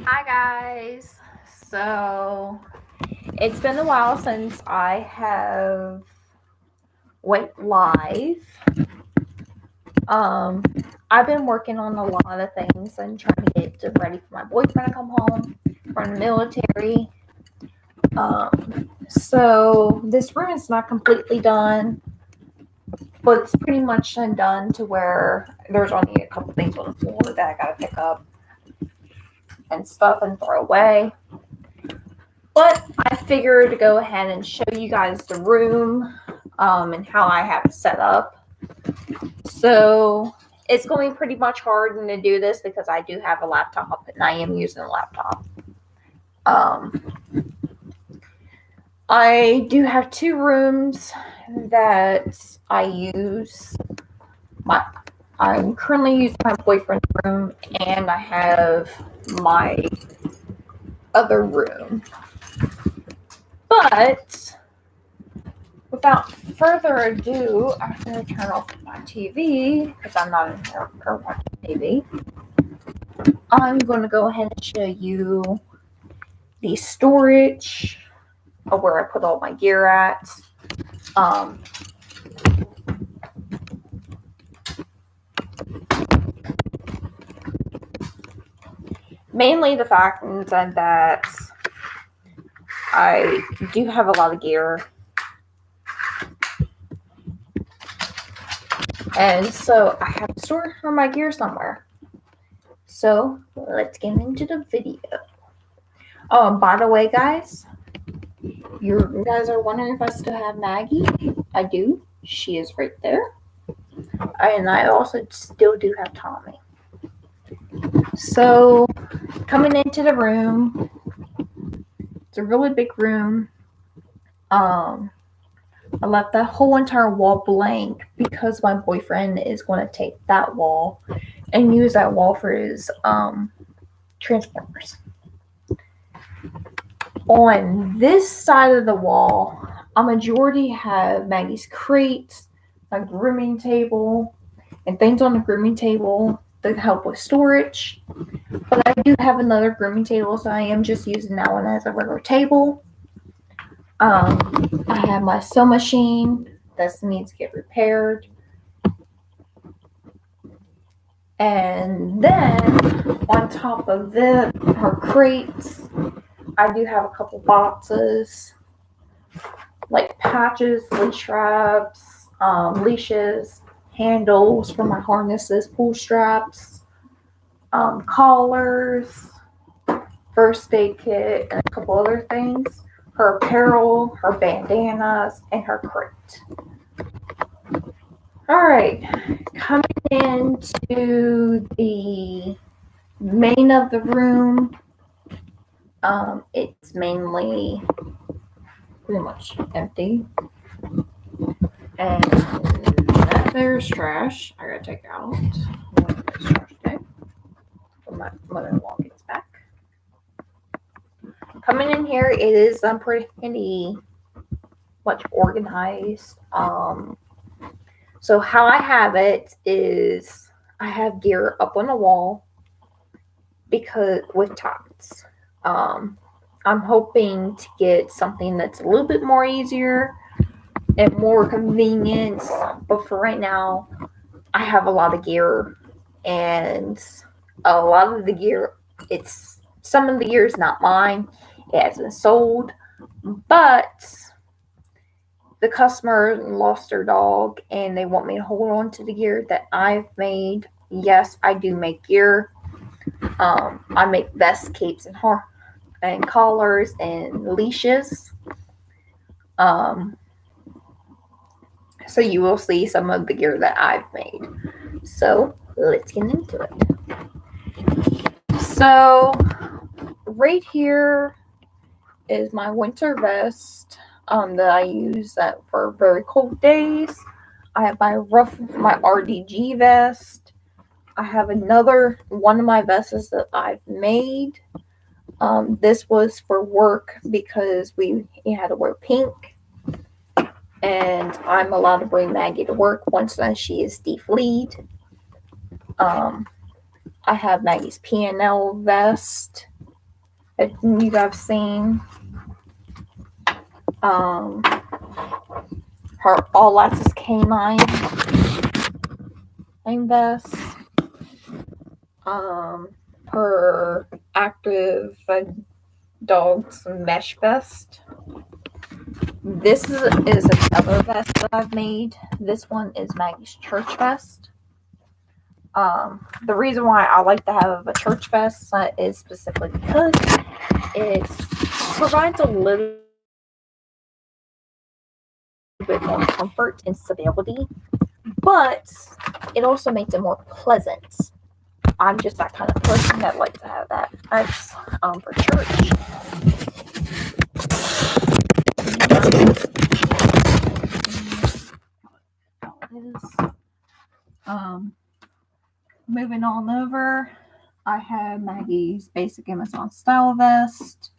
Hi guys. So it's been a while since I have went live. I've been working on a lot of things and trying to get ready for my boyfriend to come home from the military. So this room is not completely done, but it's pretty much done to where there's only a couple things on the floor that I gotta pick up and stuff and throw away. But I figured to go ahead and show you guys the room and how I have it set up. So it's going to be pretty much hard to do this because I do have a laptop and I am using a laptop. I do have two rooms that I use. I'm currently using my boyfriend's room, and I have my other room. But without further ado, I'm going to turn off my TV because I'm not in here watching TV. I'm going to go ahead and show you the storage of where I put all my gear at. Mainly the fact that I do have a lot of gear. And so I have to store my gear somewhere. So let's get into the video. By the way, guys, you guys are wondering if I still have Maggie. I do. She is right there. And I also still do have Tommy. So coming into the room, it's a really big room. I left that whole entire wall blank because my boyfriend is going to take that wall and use that wall for his transformers. On this side of the wall, a majority have Maggie's crates, a grooming table, and things on the grooming table that help with storage. But I do have another grooming table, so I am just using that one as a regular table. I have my sewing machine that needs to get repaired. And then on top of her crates, I do have a couple boxes like patches, leash straps, leashes, handles for my harnesses, pull straps, collars, first aid kit, and a couple other things. Her apparel, her bandanas, and her crate. Alright, coming into the main of the room, it's mainly pretty much empty. And that there's trash I gotta take out. There's trash today when my mother-in-law gets back. Coming in here, it is pretty much organized. So how I have it is I have gear up on the wall because with tops. I'm hoping to get something that's a little bit more easier and more convenient. But for right now, I have a lot of gear, and a lot of the gear, some of the gear is not mine. It has been sold, but the customer lost their dog and they want me to hold on to the gear that I've made. Yes, I do make gear. I make vests, capes, and collars and leashes. So you will see some of the gear that I've made. So let's get into it. So right here is my winter vest that I use for very cold days. I have my RDG vest. I have another one of my vests that I've made. This was for work because we had to wear pink. And I'm allowed to bring Maggie to work once she is defleed. I have Maggie's P&L vest. If you guys have seen her All Access Canine vest, her active dog's mesh vest. This is another vest that I've made. This one is Maggie's church vest. The reason why I like to have a church vest is specifically because it provides a little bit more comfort and stability, but it also makes it more pleasant. I'm just that kind of person that likes to have that vest for church. Moving on over, I have Maggie's basic Amazon style vest.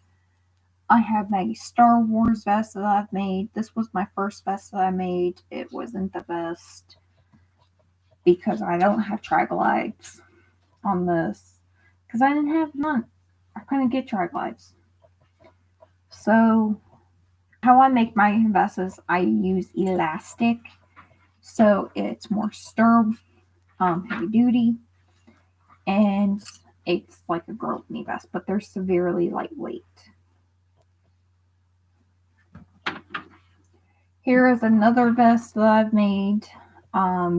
I have Maggie's Star Wars vest that I've made. This was my first vest that I made. It wasn't the best because I don't have triglides on this because I didn't have none. I couldn't get triglides. So how I make my vests is I use elastic, so it's more sturdy, heavy duty, and it's like a girl knee vest, but they're severely lightweight. Here is another vest that I've made.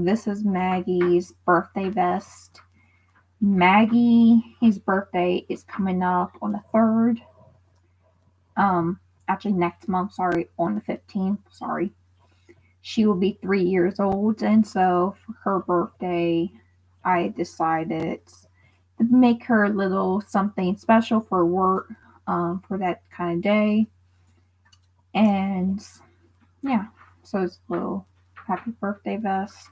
This is Maggie's birthday vest. Maggie's birthday is coming up on the 3rd. Actually next month, on the 15th, She will be 3 years old, and so for her birthday, I decided to make her a little something special for work, for that kind of day. And yeah, so it's a little happy birthday vest.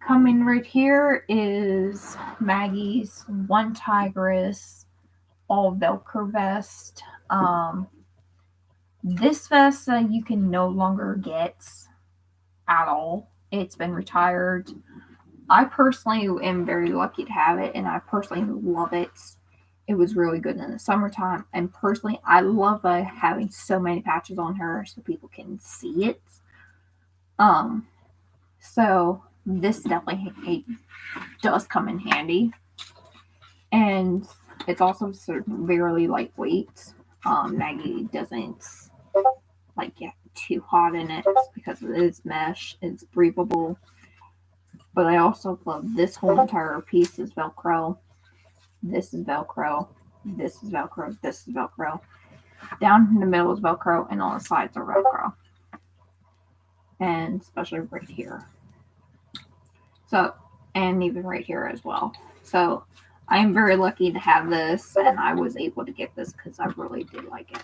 Coming right here is Maggie's One Tigress all Velcro vest. This vest you can no longer get at all. It's been retired. I personally am very lucky to have it, and I personally love it. It was really good in the summertime, and personally, I love having so many patches on her so people can see it. So this definitely does come in handy, and it's also severely lightweight. Maggie doesn't get too hot in it because it is mesh. It's breathable. But I also love this whole entire piece is Velcro. This is Velcro. This is Velcro. This is Velcro. Down in the middle is Velcro, and on the sides are Velcro. And especially right here. So, and even right here as well. So, I am very lucky to have this, and I was able to get this because I really did like it.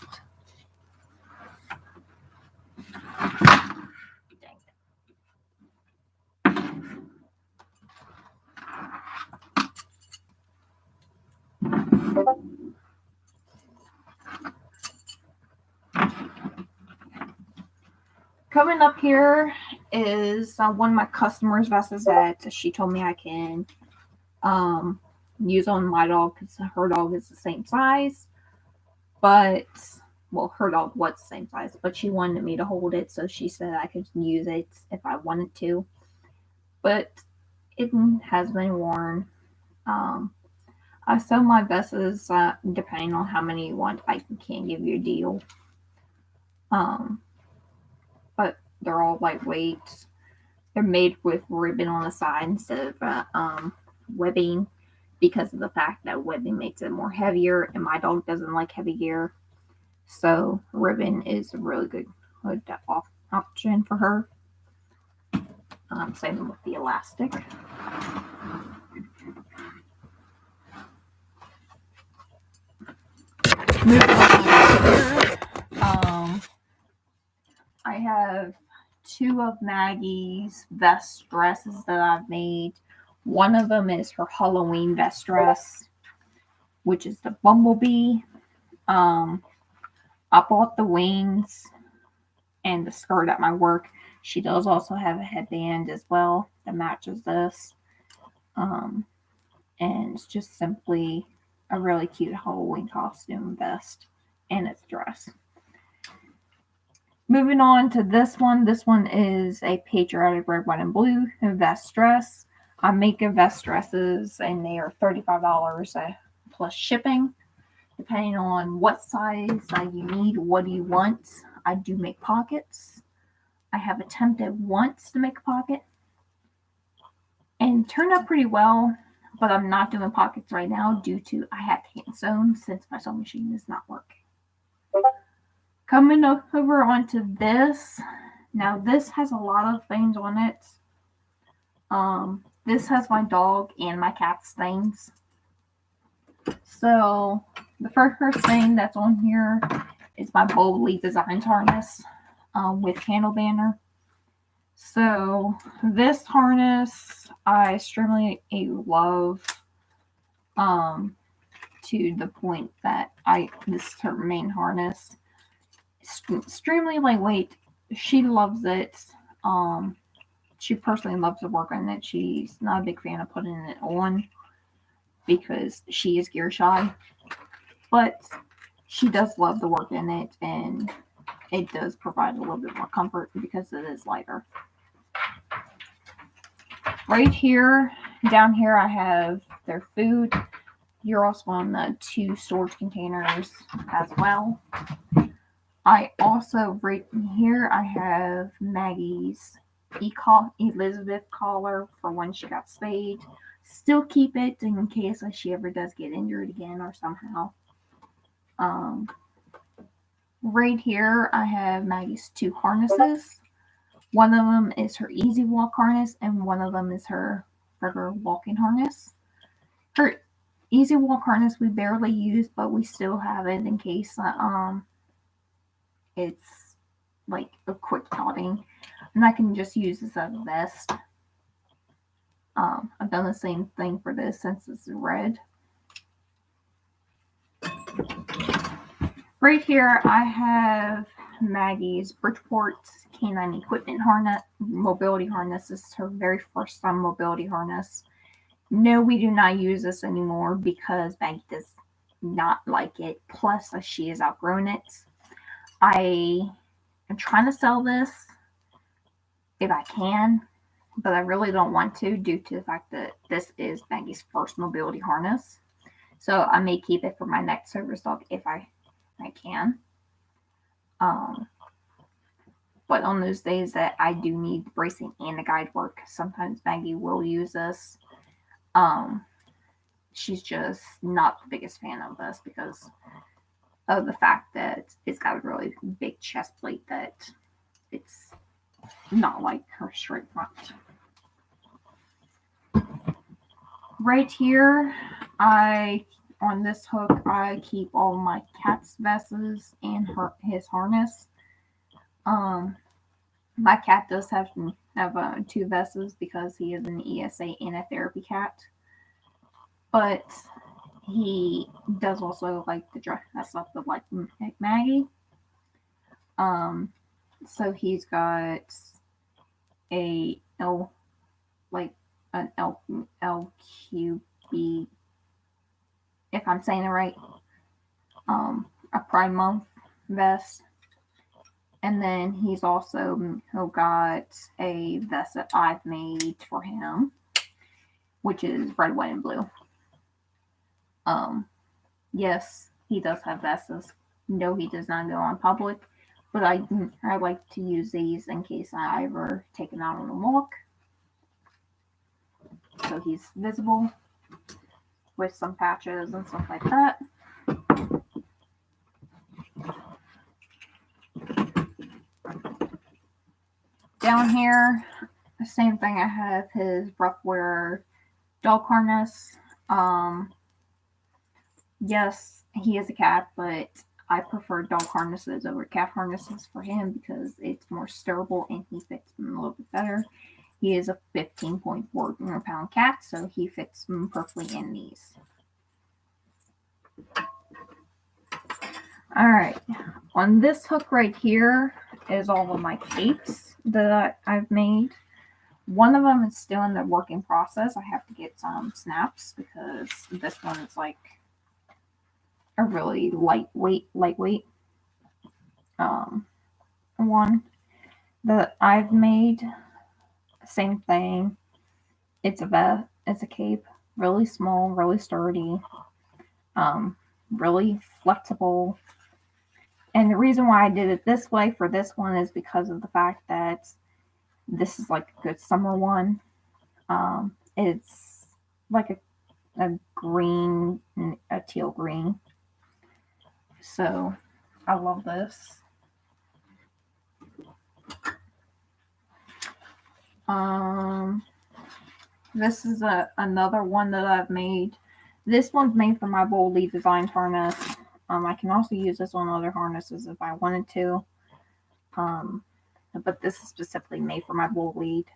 Coming up here is one of my customers' vests that she told me I can use on my dog because her dog is the same size. But, well, her dog was the same size, but she wanted me to hold it, so she said I could use it if I wanted to. But it has been worn. I sell my vests, depending on how many you want, I can give you a deal. But they're all lightweight. They're made with ribbon on the side instead of webbing because of the fact that webbing makes it more heavier, and my dog doesn't like heavy gear. So ribbon is a really good option for her. Same with the elastic. Moving on, I have 2 of Maggie's vest dresses that I've made. One of them is her Halloween vest dress, which is the Bumblebee. I bought the wings and the skirt at my work. She does also have a headband as well that matches this. and it's just simply a really cute Halloween costume vest, and it's a dress. Moving on to this one. This one is a patriotic red, white, and blue vest dress. I make vest dresses, and they are $35 plus shipping, depending on what size you need, what do you want. I do make pockets. I have attempted once to make a pocket and turned out pretty well, but I'm not doing pockets right now due to I have to hand sew since my sewing machine is not working. Coming over onto this. Now this has a lot of things on it. This has my dog and my cat's things. So the first thing that's on here is my boldly designed harness with handle banner. So this harness I extremely love, to the point that this is her main harness. It's extremely lightweight. She loves it. She personally loves to work on it. She's not a big fan of putting it on because she is gear shy, but she does love the work in it, and it does provide a little bit more comfort because it is lighter. Right here, down here, I have their food. You're also on the 2 storage containers as well. I also, right here, I have Maggie's Elizabeth collar for when she got spayed. Still keep it in case she ever does get injured again or somehow. Right here, I have Maggie's 2 harnesses. One of them is her easy walk harness, and one of them is her regular walking harness. Her easy walk harness we barely use, but we still have it in case it's like a quick outing, and I can just use this as a vest. I've done the same thing for this since it's red. Right here, I have Maggie's Bridgeport Canine Equipment Harness, Mobility Harness. This is her very first time mobility harness. No, we do not use this anymore because Maggie does not like it. Plus, she has outgrown it. I am trying to sell this if I can, but I really don't want to due to the fact that this is Maggie's first mobility harness. So I may keep it for my next service dog if I can. But on those days that I do need bracing and the guide work, sometimes Maggie will use this. She's just not the biggest fan of this because of the fact that it's got a really big chest plate that it's not like her straight front. Right here, on this hook, I keep all my cat's vests and his harness. My cat does have 2 vests because he is an ESA and a therapy cat. But he does also like to dress up like Maggie. So he's got an LQB, if I'm saying it right, a Pride Month vest. And then he's also got a vest that I've made for him, which is red, white, and blue. Yes, he does have vests. No, he does not go on public, but I like to use these in case I ever take him out on a walk. So he's visible with some patches and stuff like that. Down here, the same thing. I have his rough wear dog harness. Yes, he is a cat, but I prefer dog harnesses over cat harnesses for him because it's more sturable and he fits him a little bit better. He is a 15.4 pound cat, so he fits perfectly in these. Alright, on this hook right here is all of my capes that I've made. One of them is still in the working process. I have to get some snaps because this one is like a really lightweight one that I've made. Same thing. It's a vest, it's a cape, really small, really sturdy, really flexible. And the reason why I did it this way for this one is because of the fact that this is like a good summer one. It's like a green, a teal green. So I love this. This is another one that I've made. This one's made for my boldly designed harness. I can also use this on other harnesses if I wanted to. But this is specifically made for my bull lead.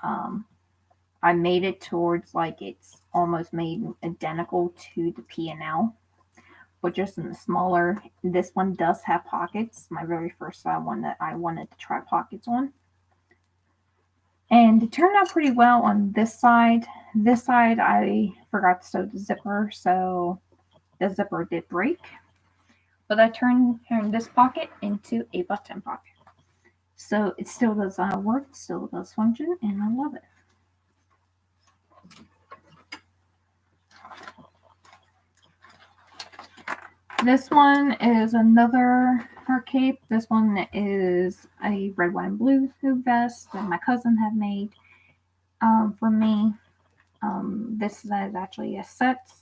I made it towards like it's almost made identical to the P&L, but just in the smaller. This one does have pockets. My very first one that I wanted to try pockets on. And it turned out pretty well on this side. This side, I forgot to sew the zipper, so the zipper did break. But I turned this pocket into a button pocket. So it still does work, still does function, and I love it. This one is another cape. This one is a red, white, and blue hoop vest that my cousin had made for me. This is actually a set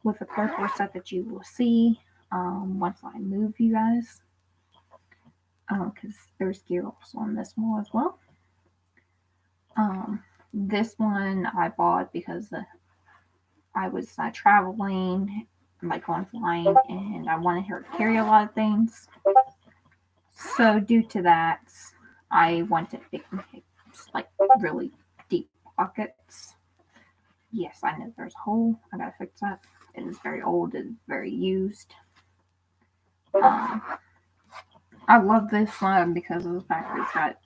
with a paracord set that you will see once I move you guys. Because there's gear also on this one as well. This one I bought because I was traveling, like going flying, and I wanted her to carry a lot of things. So due to that, I wanted like really deep pockets. Yes, I know there's a hole. I gotta fix that. It is very old. It's very used. I love this one because of the fact that it's got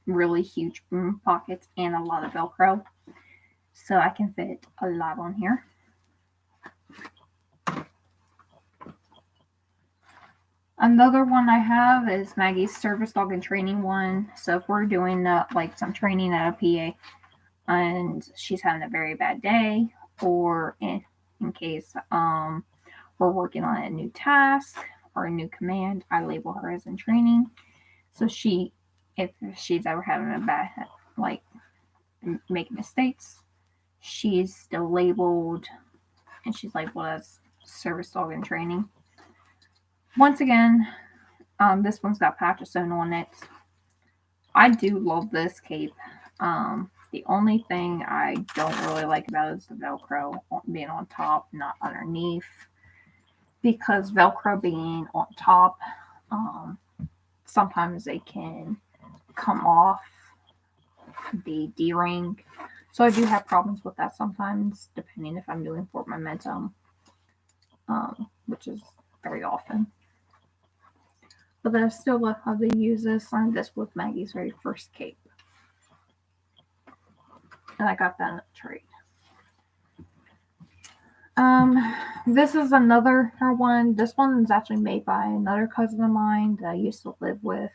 really huge pockets and a lot of Velcro. So I can fit a lot on here. Another one I have is Maggie's service dog and training one. So if we're doing like some training at a PA and she's having a very bad day, or in case we're working on a new task or a new command, I label her as in training. So if she's ever having a bad, like making mistakes, she's still labeled, and she's labeled as service dog in training. Once again, this one's got patches sewn on it. I do love this cape. The only thing I don't really like about it is the Velcro being on top, not underneath. Because Velcro being on top, sometimes they can come off the D-ring. So I do have problems with that sometimes, depending if I'm doing for momentum, which is very often. But I still love how they use this. I this with Maggie's very first cape. And I got that in a trade. This is another one. This one is actually made by another cousin of mine that I used to live with.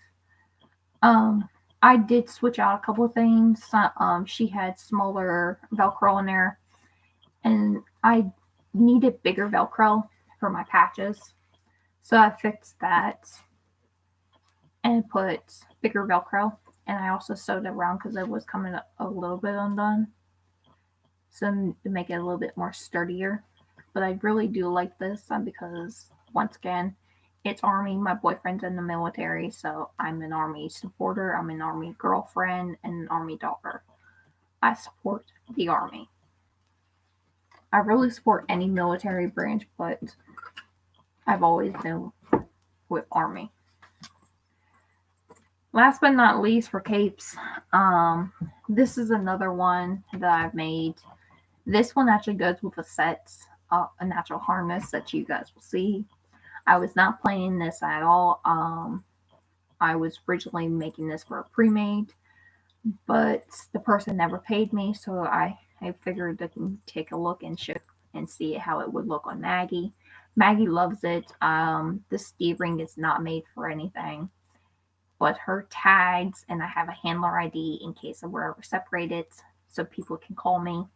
I did switch out a couple of things. She had smaller Velcro in there, and I needed bigger Velcro for my patches. So I fixed that and put bigger Velcro. And I also sewed it around because it was coming a little bit undone. So to make it a little bit more sturdier. But I really do like this because, once again, it's Army. My boyfriend's in the military, so I'm an Army supporter. I'm an Army girlfriend and an Army daughter. I support the Army. I really support any military branch, but I've always been with Army. Last but not least, for capes, this is another one that I've made. This one actually goes with a set, a natural harness that you guys will see. I was not planning this at all. I was originally making this for a pre-made. but the person never paid me, so I figured I can take a look and see how it would look on Maggie. Maggie loves it. This D-ring is not made for anything but her tags, and I have a handler ID in case we're ever separated, so people can call me,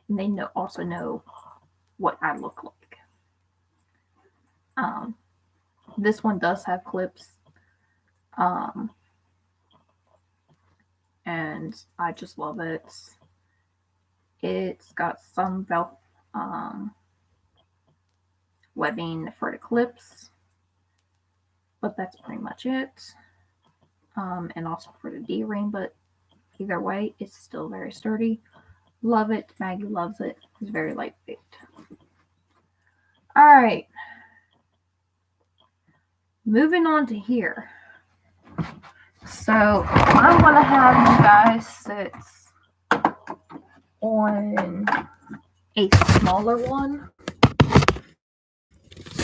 and they also know what I look like. This one does have clips, and I just love it. It's got some webbing for the clips, but that's pretty much it. And also for the D-ring, but either way, it's still very sturdy. Love it. Maggie loves it. It's very lightweight. All right. Moving on to here. So I'm going to have you guys sit on a smaller one.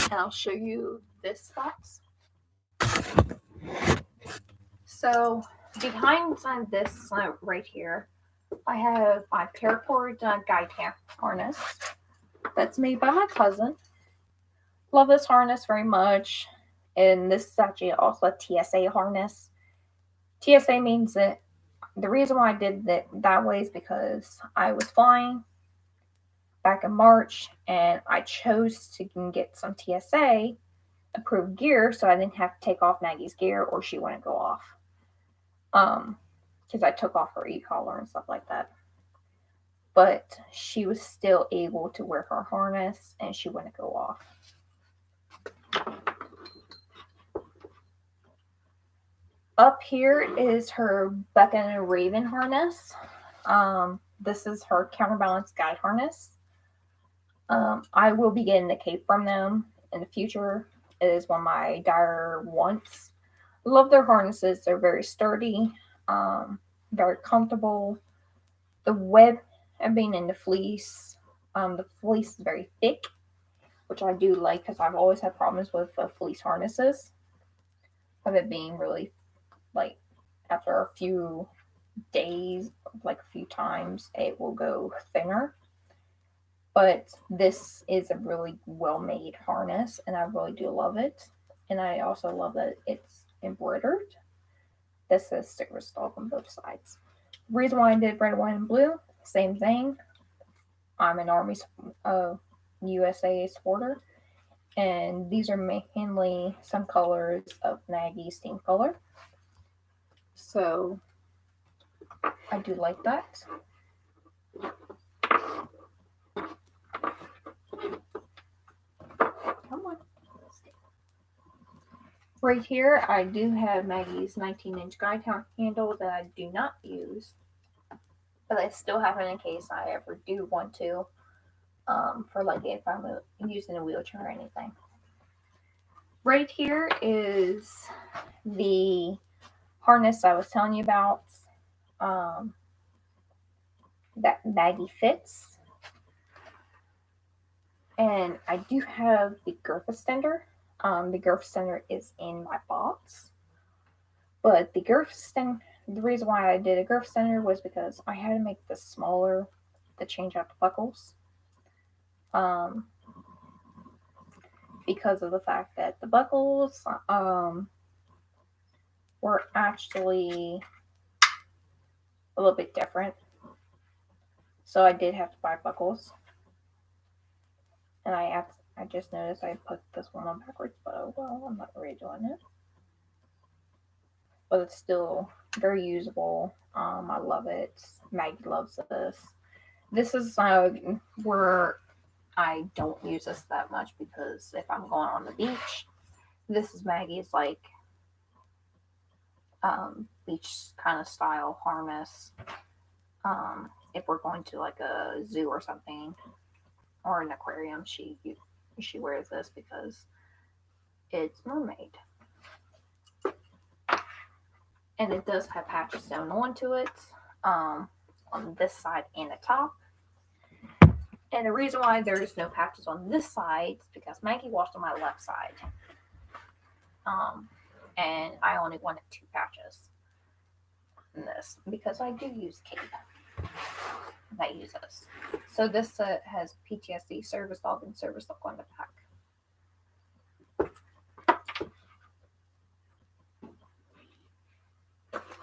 And I'll show you this spots. So behind this right here, I have my Paracord guide harness that's made by my cousin. Love this harness very much. And this is actually also a TSA harness. TSA means that the reason why I did that way is because I was flying back in March and I chose to get some TSA approved gear so I didn't have to take off Maggie's gear or she wouldn't go off. Because I took off her e-collar and stuff like that. But she was still able to wear her harness and she wouldn't go off. Up here is her Becca and Raven harness. This is her counterbalance guide harness. I will be getting the cape from them in the future. It is one of my dire wants. I love their harnesses. They're very sturdy, very comfortable. The web being in the fleece is very thick, which I do like because I've always had problems with fleece harnesses. Of it being really, like, after a few days, like a few times, it will go thinner. But this is a really well-made harness, and I really do love it. And I also love that it's embroidered. This says sticker stock on both sides. The reason why I did red, white, and blue, same thing. I'm an Army USA supporter, and these are mainly some colors of Maggie's theme color. So I do like that. Come on. Right here, I do have Maggie's 19-inch guide handle that I do not use, but I still have it in case I ever do want to, for like if I'm using a wheelchair or anything. Right here is the harness I was telling you about, that Maggie fits. And I do have the Girth Extender. The Girth Extender is in my box. But the reason why I did a Girth Extender was because I had to make this smaller to change out the buckles. Because of the fact that the buckles were actually a little bit different. So I did have to buy buckles. And I just noticed I put this one on backwards, but oh well, I'm not redoing it. But it's still very usable. I love it. Maggie loves this. This is where I don't use this that much because if I'm going on the beach, this is Maggie's like beach kind of style harness. If we're going to like a zoo or something or an aquarium, she wears this because it's mermaid. And it does have patches sewn onto it on this side and the top. And the reason why there's no patches on this side is because Maggie washed on my left side. And I only wanted 2 patches. in this because I do use cape. I use this. So this set has PTSD, service dog, and service dog on the back.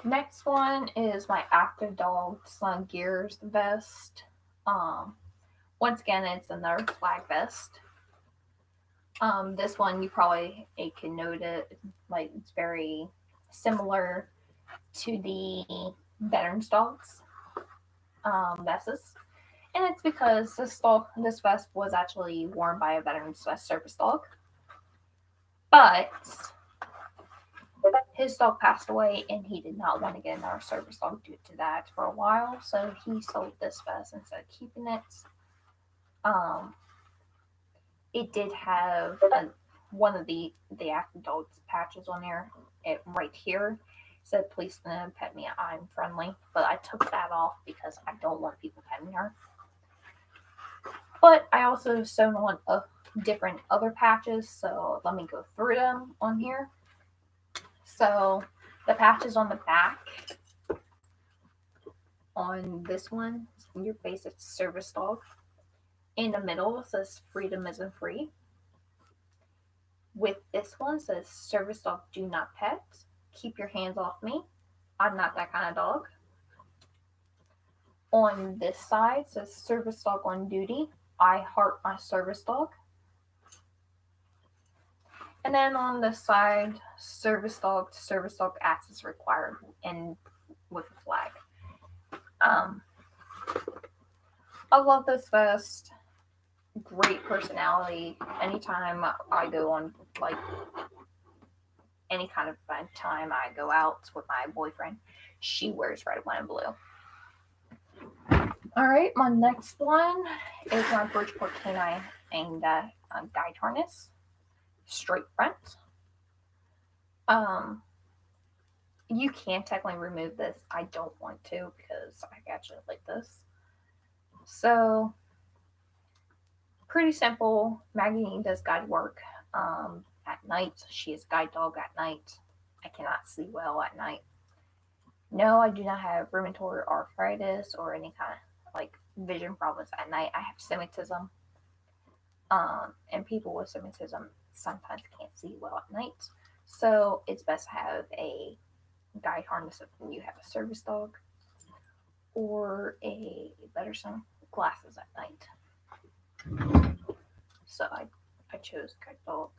Next one is my Active Dog Slung Gears vest. Once again, it's another flag vest. This one you probably can note it, like it's very similar to the veterans dogs vests, and it's because this vest was actually worn by a veteran's service dog, but his dog passed away and he did not want to get another service dog due to that for a while, so he sold this vest instead of keeping it. It did have one of the Active Dogs patches on there, right here. It said, "Please pet me, I'm friendly," but I took that off because I don't want people petting her. But I also sewn on different other patches, so let me go through them on here. So the patches on the back, on this one, your basic service dog. In the middle it says "Freedom isn't free." With this one it says "Service dog, do not pet. Keep your hands off me. I'm not that kind of dog." On this side it says "Service dog on duty. I heart my service dog." And then on this side, service dog access required, and with a flag. I love this vest. Great personality. Anytime I go on like any kind of fun time I go out with my boyfriend, she wears red, white, and blue. Alright, my next one is my Bridgeport Canine and guide harness. Straight front. You can technically remove this. I don't want to because I actually like this. So, pretty simple. Maggie does guide work at night. She is guide dog at night. I cannot see well at night. No, I do not have rheumatoid arthritis or any kind of like vision problems at night. I have astigmatism. And people with astigmatism sometimes can't see well at night. So it's best to have a guide harness if you have a service dog, or a better glasses at night. So I chose guide dog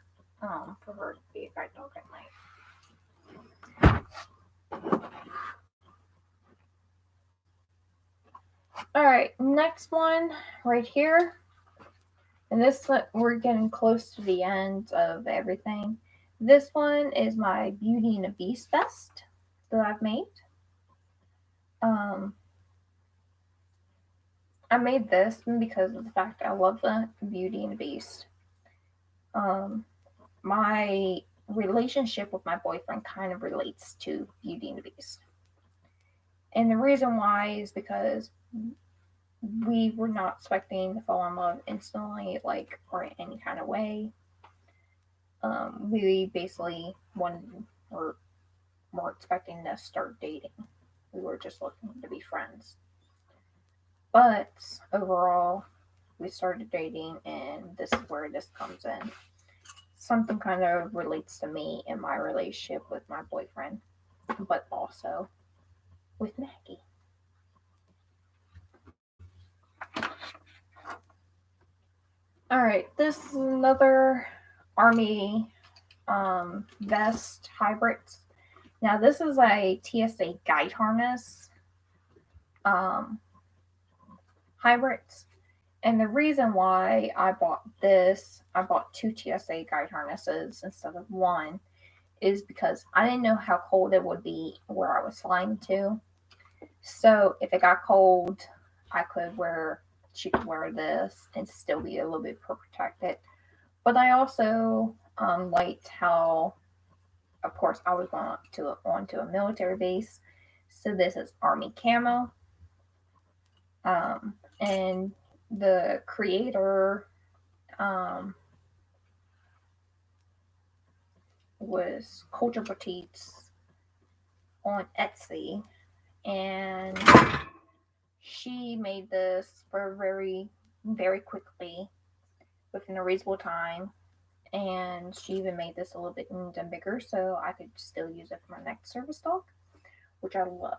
for her to be a guide dog at night. Alright, next one right here. And this, we're getting close to the end of everything. This one is my Beauty and the Beast vest that I've made. I made this because of the fact I love the Beauty and the Beast. My relationship with my boyfriend kind of relates to Beauty and the Beast. And the reason why is because we were not expecting to fall in love instantly, like, or in any kind of way. We basically were expecting to start dating. We were just looking to be friends. But overall, we started dating, and this is where this comes in. Something kind of relates to me in my relationship with my boyfriend, but also with Maggie. Alright, this is another Army vest hybrid. Now this is a TSA guide harness hybrid. And the reason why I bought this, I bought 2 TSA guide harnesses instead of one, is because I didn't know how cold it would be where I was flying to. So if it got cold, she could wear this and still be a little bit protected. But I also liked how, of course, I was going onto a military base. So this is Army camo. And the creator was Culture Petites on Etsy. and she made this for very, very quickly within a reasonable time. And she even made this a little bit bigger so I could still use it for my next service dog, which I love.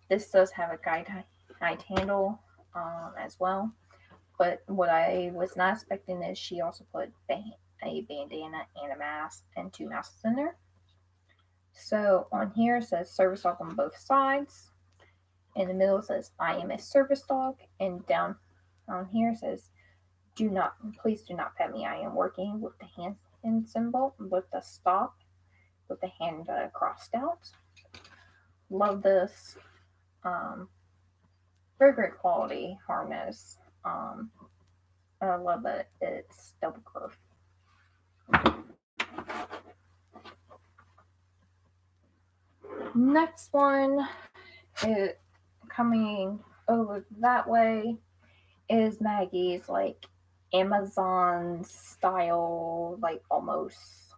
This does have a guide handle as well. But what I was not expecting is she also put a bandana and a mask and 2 masks in there. So on here it says service dog on both sides. In the middle it says I am a service dog, and down on here it says please do not pet me. I am working with the hand symbol with the stop with the hand crossed out. Love this. Very great quality harness. I love that it's double girth. Next one is coming over that way is Maggie's like Amazon style, like almost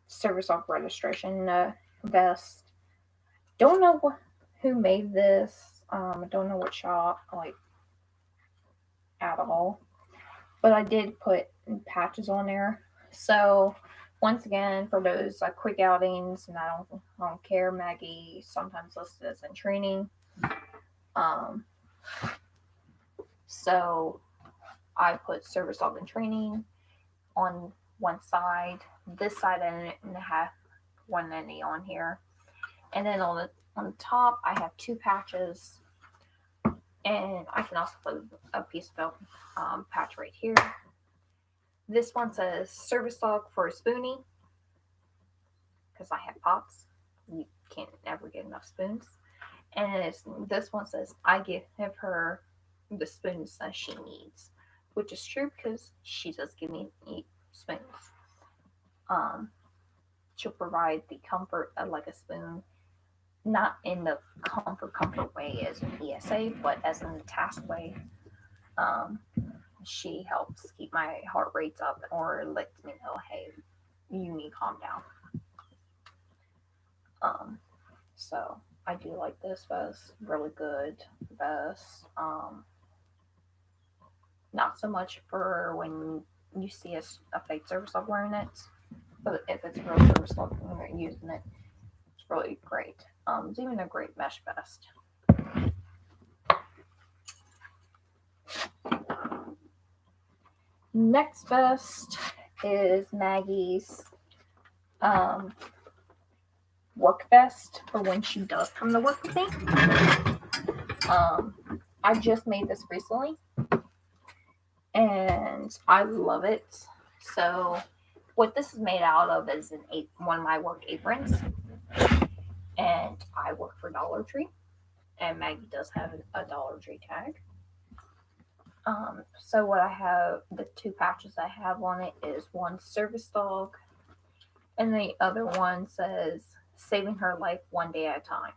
service dog registration vest. Don't know who made this. I don't know what shop, like, at all. But I did put patches on there. So once again, for those quick outings, and I don't care. Maggie sometimes listed as in training. So I put service dog in training on one side. This side I didn't have one any on here, and then on the top I have 2 patches, and I can also put a piece of patch right here. This one says service dog for a Spoonie, because I have pops. You can't ever get enough spoons. And this one says I give her the spoons that she needs, which is true because she does give me spoons. She'll provide the comfort of like a spoon, not in the comfort way as an ESA, but as in the task way. She helps keep my heart rates up or lets me know, hey, you need to calm down. So I do like this vest. Really good vest. Not so much for when you see a fake service dog wearing it, but if it's a real service dog and you're using it, it's really great. It's even a great mesh vest. Next vest is Maggie's work vest for when she does come to work with me. I just made this recently, and I love it. So what this is made out of is one of my work aprons, and I work for Dollar Tree, and Maggie does have a Dollar Tree tag. So what I have, the 2 patches I have on it is one service dog, and the other one says saving her life one day at a time.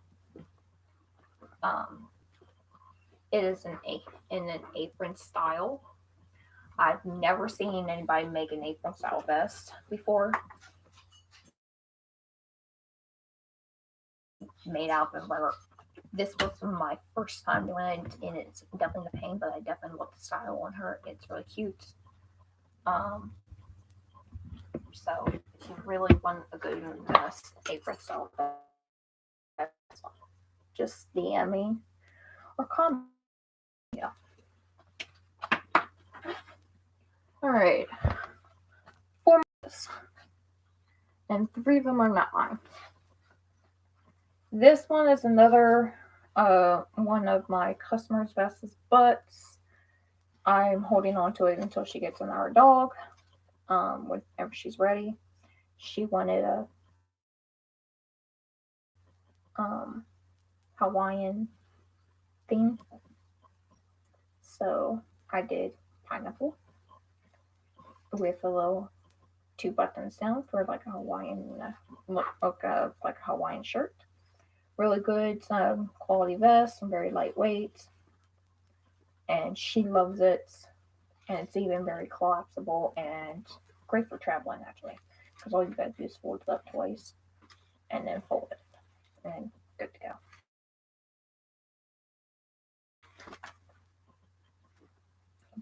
It is in an apron style. I've never seen anybody make an apron style vest before. Made out of rubber. This was my first time doing it, and it's definitely the pain, but I definitely love the style on her. It's really cute. So if you really want a good apron style vest, just DM me or comment. Yeah. All right. 4 months, and 3 of them are not mine. This one is another one of my customers' vests, but I'm holding on to it until she gets another dog. Whenever she's ready. She wanted a Hawaiian theme, so I did pineapple with a little 2 buttons down for like a Hawaiian look, like a Hawaiian shirt. Really good quality vest and very lightweight, and she loves it. And it's even very collapsible and great for traveling, actually, because all you gotta do is fold it up twice and then fold it, and good to go.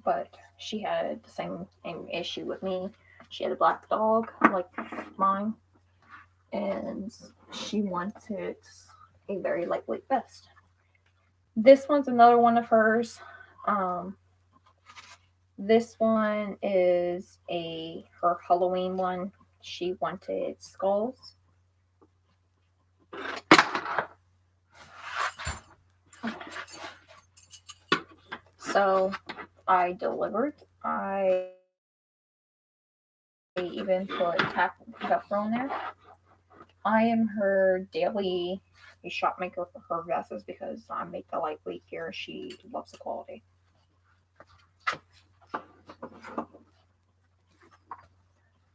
But she had the same issue with me. She had a black dog like mine, and she wanted a very lightweight vest. This one's another one of hers. This one is her Halloween one. She wanted skulls. So I delivered. I even put pepper on there. I am her daily shop maker for her vests because I make the lightweight gear. She loves the quality.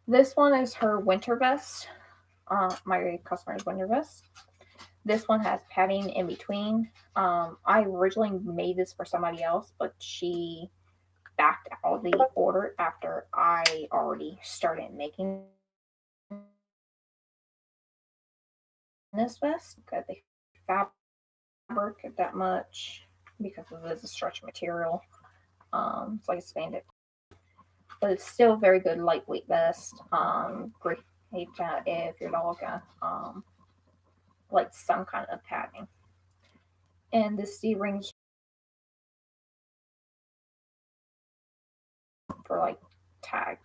This one is her winter vest. My customer's winter vest. This one has padding in between. I originally made this for somebody else, but she backed out of the order after I already started making this vest because the fabric that much because it is a stretch material. It's like a spandex, but it's still very good lightweight vest. Great if your dog like some kind of padding. And this D-ring for like tag.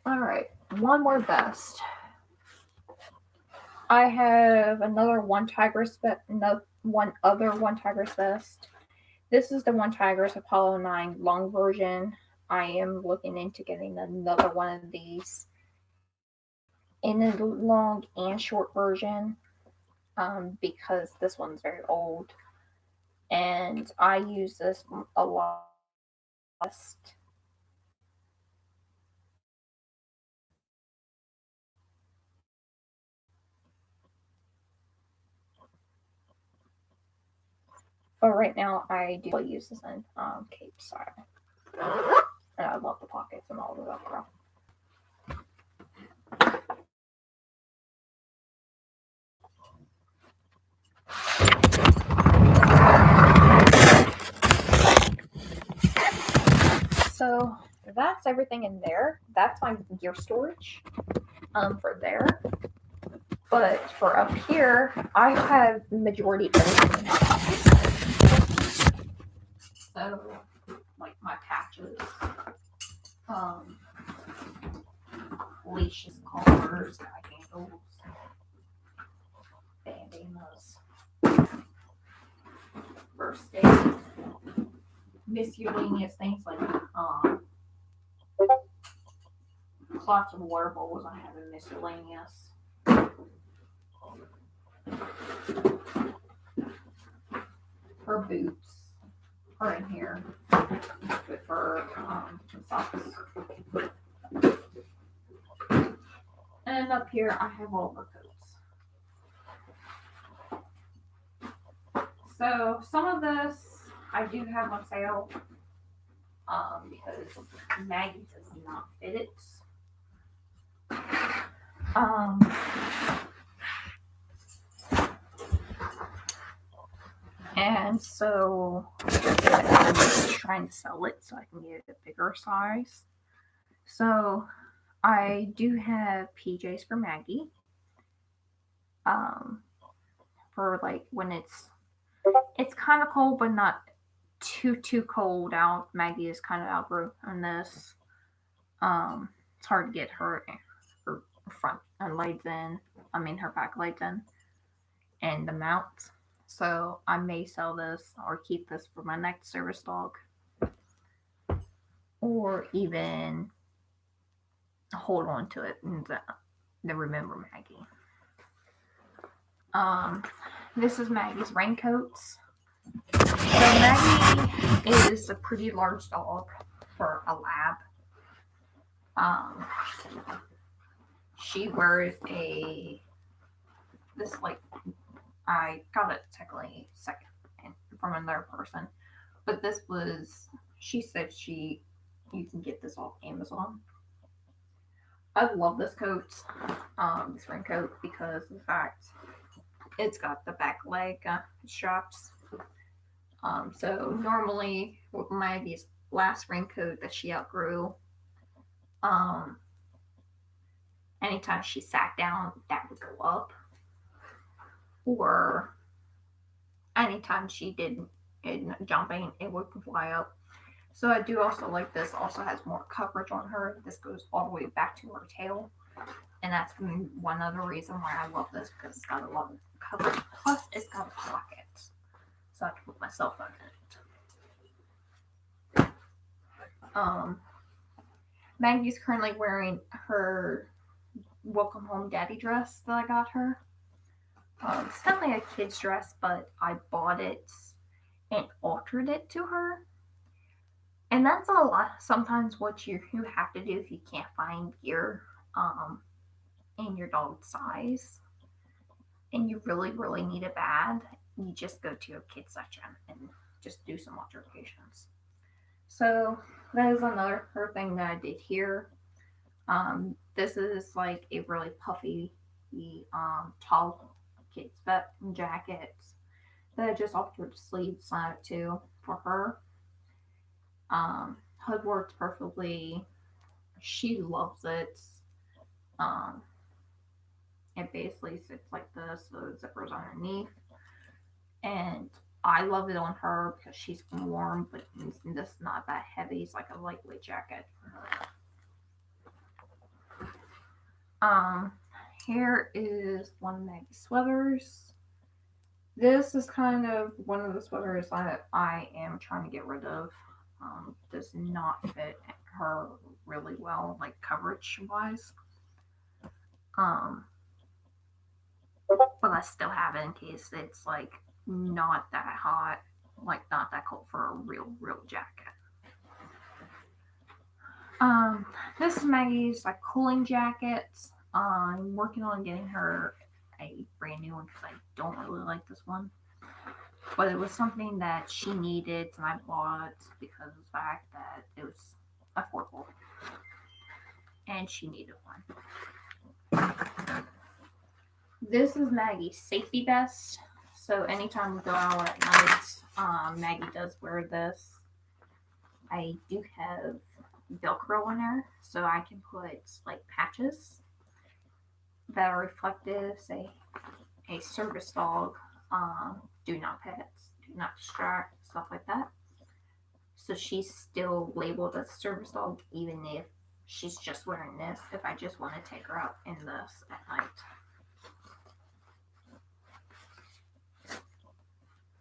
All right, one more vest. I have another one Tigress vest, one other one Tigress vest. This is the one Tigress Apollo 9 long version. I am looking into getting another one of these in a long and short version because this one's very old. And I use this a lot. But right now, I do use this in cape style. And I love the pockets and all the Velcro. So that's everything in there. That's my gear storage for there. But for up here, I have majority everything. So like my patches, leashes, collars, guide handles, bandanas, first aid, miscellaneous things like clots of water bowls I have in miscellaneous. Her boots are in here. Good for socks. And up here I have all her coats. So some of this I do have on sale because Maggie does not fit it. And so I'm just trying to sell it so I can get a bigger size. So I do have PJs for Maggie. For like when it's kind of cold but not too cold out. Maggie is kind of outgrowing this. It's hard to get her front legs in. I mean her back legs in, and the mount. So I may sell this or keep this for my next service dog, or even hold on to it and remember Maggie. This is Maggie's raincoats. So Maggie is a pretty large dog for a lab. She wears this like I got it technically second from another person, but this was she said you can get this off Amazon. I love this coat, this raincoat, because in fact it's got the back leg straps. So normally with Maggie's last raincoat that she outgrew, um, anytime she sat down, that would go up, or anytime she did jumping, it would fly up. So I do also like this. Also has more coverage on her. This goes all the way back to her tail, and that's one other reason why I love this, because it's got a lot of coverage. Plus, it's got a pocket, so I can put my cell phone in it. Maggie's currently wearing her welcome home daddy dress that I got her. It's definitely a kid's dress, but I bought it and altered it to her. And that's a lot. Sometimes what you have to do if you can't find gear in your dog's size, and you really, really need it bad, you just go to a kid section and just do some alterations. So that is another thing that I did here. This is like a really puffy, tall kid's jacket that I just altered the sleeves on it too for her. Hood works perfectly. She loves it. Um, it basically sits like this, so the zipper's underneath. And I love it on her because she's warm, but this is not that heavy. It's like a lightweight jacket for her. Here is one of Maggie's sweaters. This is kind of one of the sweaters that I am trying to get rid of. Does not fit her really well, like coverage wise. But I still have it in case it's like not that hot, like not that cold for a real jacket. This is Maggie's like cooling jacket. I'm working on getting her a brand new one because I don't really like this one. But it was something that she needed, and I bought because of the fact that it was affordable. And she needed one. This is Maggie's safety vest. So anytime we go out at night, Maggie does wear this. I do have Velcro on her, so I can put like patches that are reflective, say a service dog, do not pet, do not distract, stuff like that. So she's still labeled as service dog, even if she's just wearing this, if I just want to take her out in this at night.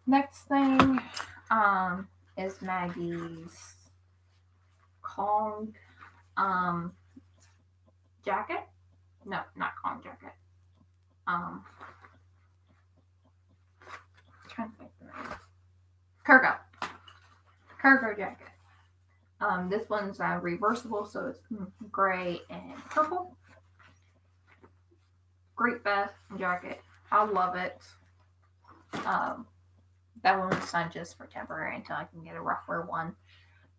Next thing is Maggie's Kong jacket. No, not Kong jacket. Trying to think the name. Cargo jacket. This one's reversible, so it's gray and purple. Great vest and jacket. I love it. That one was signed just for temporary until I can get a rough wear one,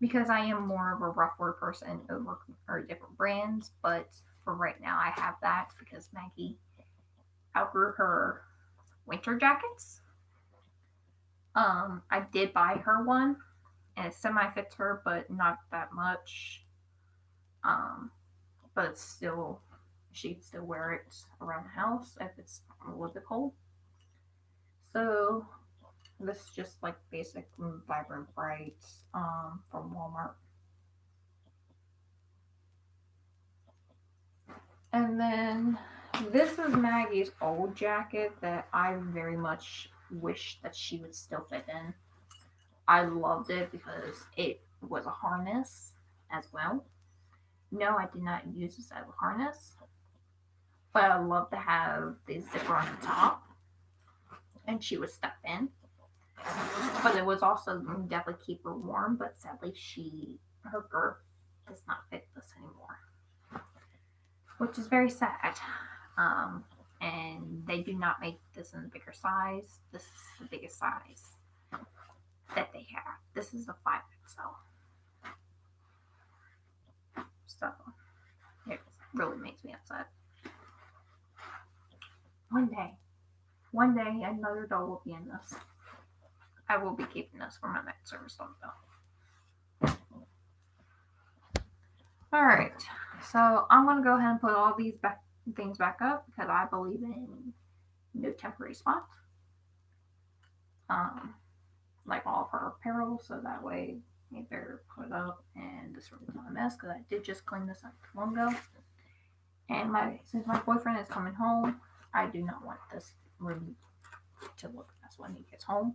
because I am more of a rough wear person over different brands. But for right now, I have that because Maggie outgrew her winter jackets. I did buy her one, and it semi-fits her, but not that much. But it's still, she'd still wear it around the house if it's a little bit cold. So this is just like basic vibrant bright from Walmart. And then this is Maggie's old jacket that I very much wish that she would still fit in. I loved it because it was a harness as well. No, I did not use this as a harness, but I love to have the zipper on the top, and she would step in. But it was also definitely keep her warm. But sadly, her girth does not fit this anymore, which is very sad. And they do not make this in the bigger size. This is the biggest size that they have. This is a 5XL. So, here's really makes me upset. One day, another dog will be in this. I will be keeping this for my next service dog though. Alright, so I'm going to go ahead and put all these things back up because I believe in no temporary spots. Like all of her apparel, so that way they're put up and this room's not a mess because I did just clean this up long ago. And since my boyfriend is coming home, I do not want this room to look a mess when he gets home.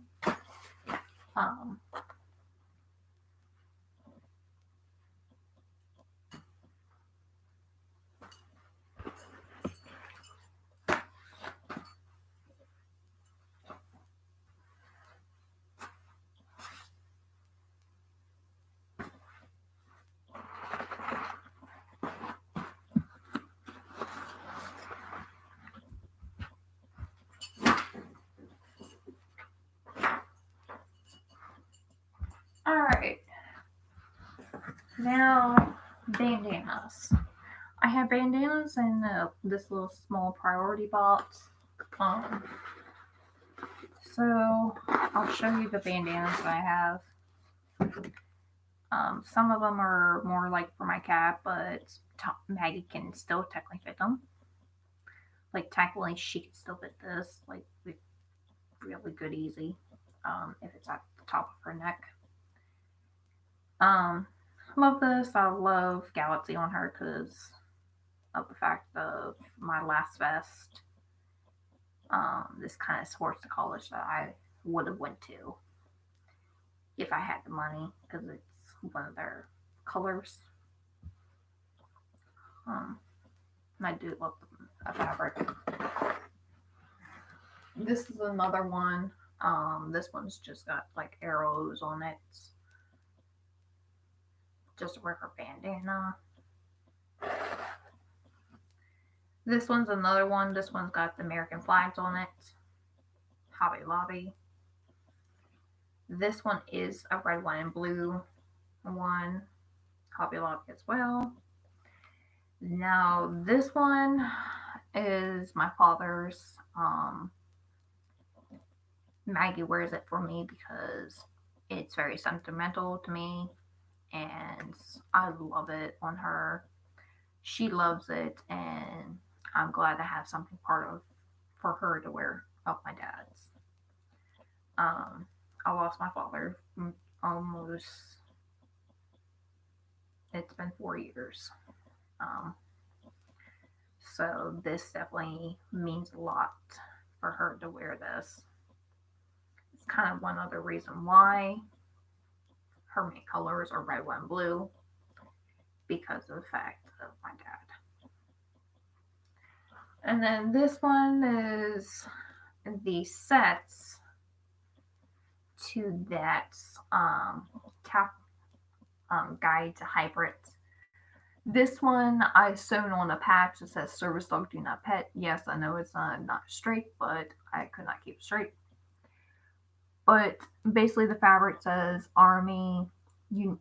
Alright. Now, bandanas. I have bandanas in this little small priority box. So, I'll show you the bandanas that I have. Some of them are more like for my cat, but Maggie can still technically fit them. Like, technically, she can still fit this, like, really good, easy, if it's at the top of her neck. Love this. I love Galaxy on her because of the fact of my last vest. This kind of supports the college that I would have went to if I had the money because it's one of their colors. I do love the fabric. This is another one. This one's just got like arrows on it. Just a regular bandana. This one's another one. This one's got the American flags on it. Hobby Lobby. This one is a red, white, and blue one. Hobby Lobby as well. Now, this one is my father's. Maggie wears it for me because it's very sentimental to me. And I love it on her. She loves it, and I'm glad to have something for her to wear of my dad's. I lost my father almost. It's been 4 years. So this definitely means a lot for her to wear this. It's kind of one other reason why her main colors are red, white, and blue because of the fact of my dad. And then this one is the sets to that guide to hybrids. This one I sewn on a patch that says "Service Dog Do Not Pet." Yes, I know it's not straight, but I could not keep it straight. But basically, the fabric says Army, United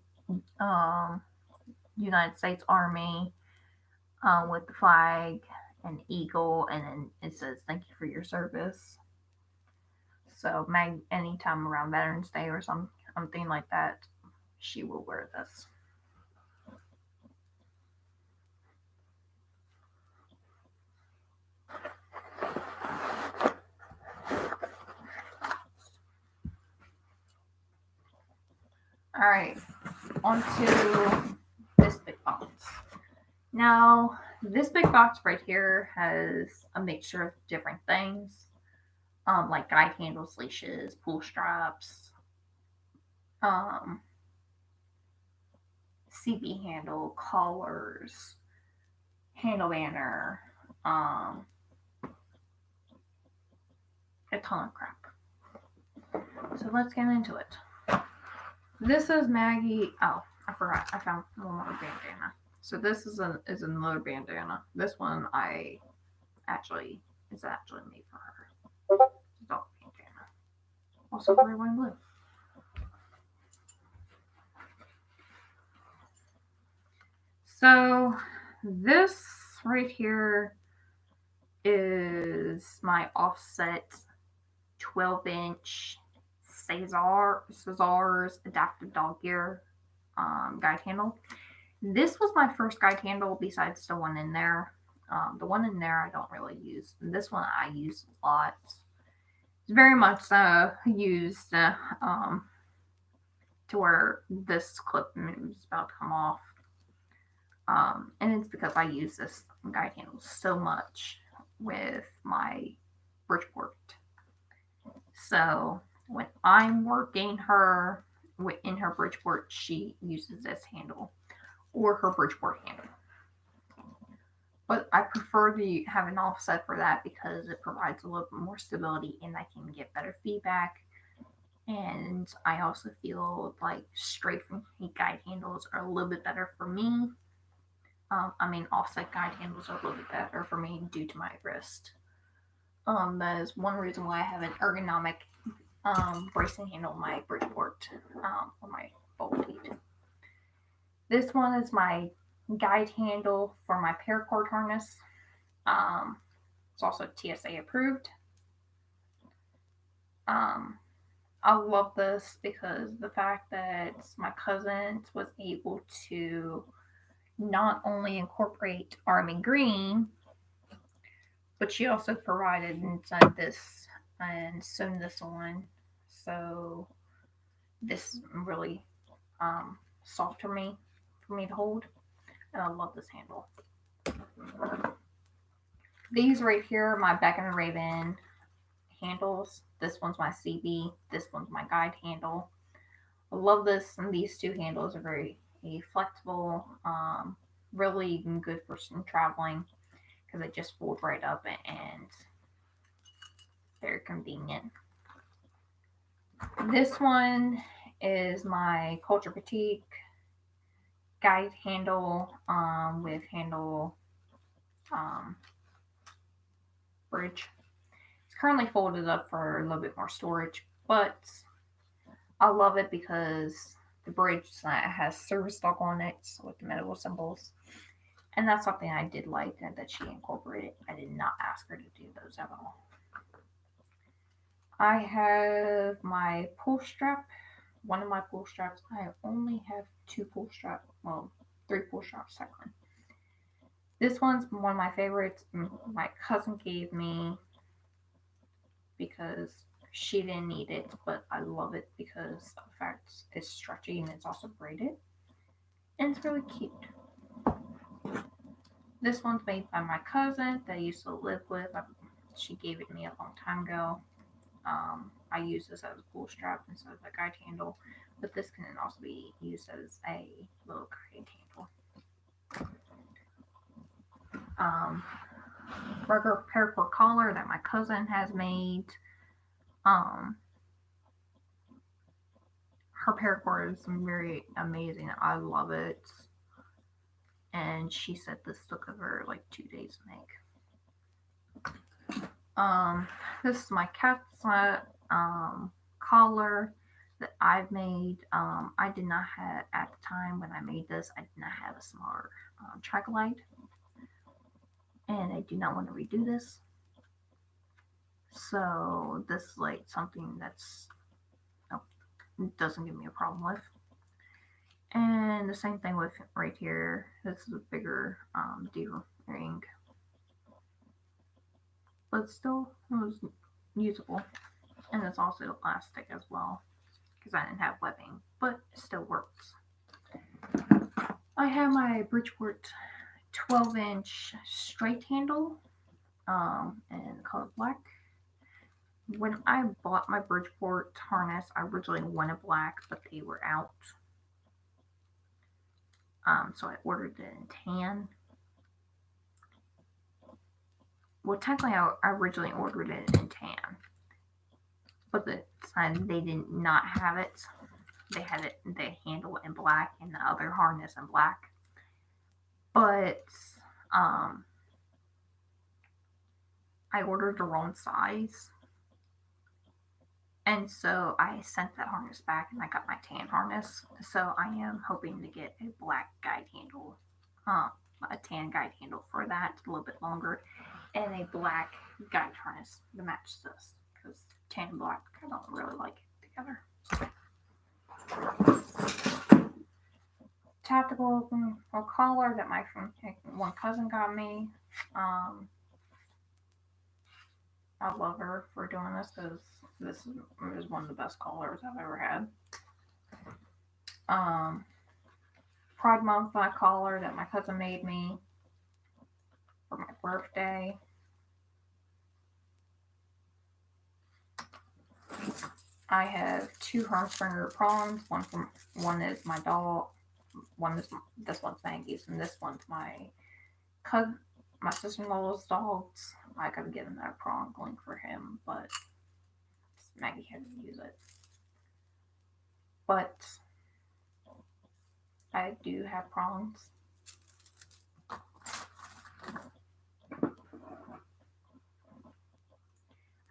States Army, with the flag, an eagle, and then it says "Thank you for your service." So, Meg, anytime around Veterans Day or something like that, she will wear this. All right, onto this big box. Now, this big box right here has a mixture of different things, like guide handles, leashes, pull straps, CB handle, collars, handle banner, a ton of crap. So let's get into it. This is Maggie. Oh, I forgot. I found one more bandana. So this is another bandana. This one is actually made for her. Dog bandana. Also red, white, and blue. So this right here is my offset 12-inch Cesar's adaptive dog gear guide handle. This was my first guide handle besides the one in there. The one in there I don't really use. This one I use a lot. It's very much used to where this clip is about to come off. And it's because I use this guide handle so much with my Bridgeport. So when I'm working her in her Bridgeport, she uses this handle or her Bridgeport handle. But I prefer to have an offset for that because it provides a little bit more stability and I can get better feedback. And I also feel like straight from heat guide handles are a little bit better for me. Offset guide handles are a little bit better for me due to my wrist. That is one reason why I have an ergonomic bracing handle on my Bridgeport on my bolt feet. This one is my guide handle for my Paracord harness. It's also TSA approved. I love this because the fact that my cousin was able to not only incorporate army green, but she also provided inside this and sewn this on. So this really soft for me to hold. And I love this handle. These right here are my Becca and Raven handles. This one's my CB. This one's my guide handle. I love this, and these two handles are very flexible, really good for some traveling because they just fold right up and very convenient. This one is my Culture Boutique guide handle with handle bridge. It's currently folded up for a little bit more storage, but I love it because the bridge has service stock on it with the medical symbols. And that's something I did like that she incorporated. I did not ask her to do those at all. I have my pull strap. One of my pull straps. I only have 2 pull straps. Well, 3 pull straps technically. This one's one of my favorites. My cousin gave me because she didn't need it, but I love it because of the fact it's stretchy and it's also braided. And it's really cute. This one's made by my cousin that I used to live with. She gave it to me a long time ago. I use this as a pull strap instead of a guide handle, but this can also be used as a little guide handle. Regular paracord collar that my cousin has made. Her paracord is very amazing. I love it. And she said this took her like 2 days to make. This is my cat's collar that I've made. I did not have, at the time when I made this, I did not have a smaller triglyte. And I do not want to redo this. So this is like something that's doesn't give me a problem with. And the same thing with right here. This is a bigger deer ring. But still, it was usable. And it's also elastic as well. Because I didn't have webbing. But it still works. I have my Bridgeport 12-inch straight handle. In the color black. When I bought my Bridgeport harness, I originally wanted black, but they were out. So I ordered it in tan. Well, technically, I originally ordered it in tan, but they did not have it. They had it, the handle in black and the other harness in black. But I ordered the wrong size. And so I sent that harness back and I got my tan harness. So I am hoping to get a black guide handle a tan guide handle for that, a little bit longer, and a black guide harness to match this, because tan and black, I don't really like it together. Tactical collar that my one cousin got me. I love her for doing this because this is one of the best collars I've ever had. Pride Month collar that my cousin made me for my birthday. I have two Hermspringer prongs. One is my dog. This one's Maggie's, and this one's my sister-in-law's dog's. I gotta get another prong link for him, but Maggie had to use it. But I do have prongs.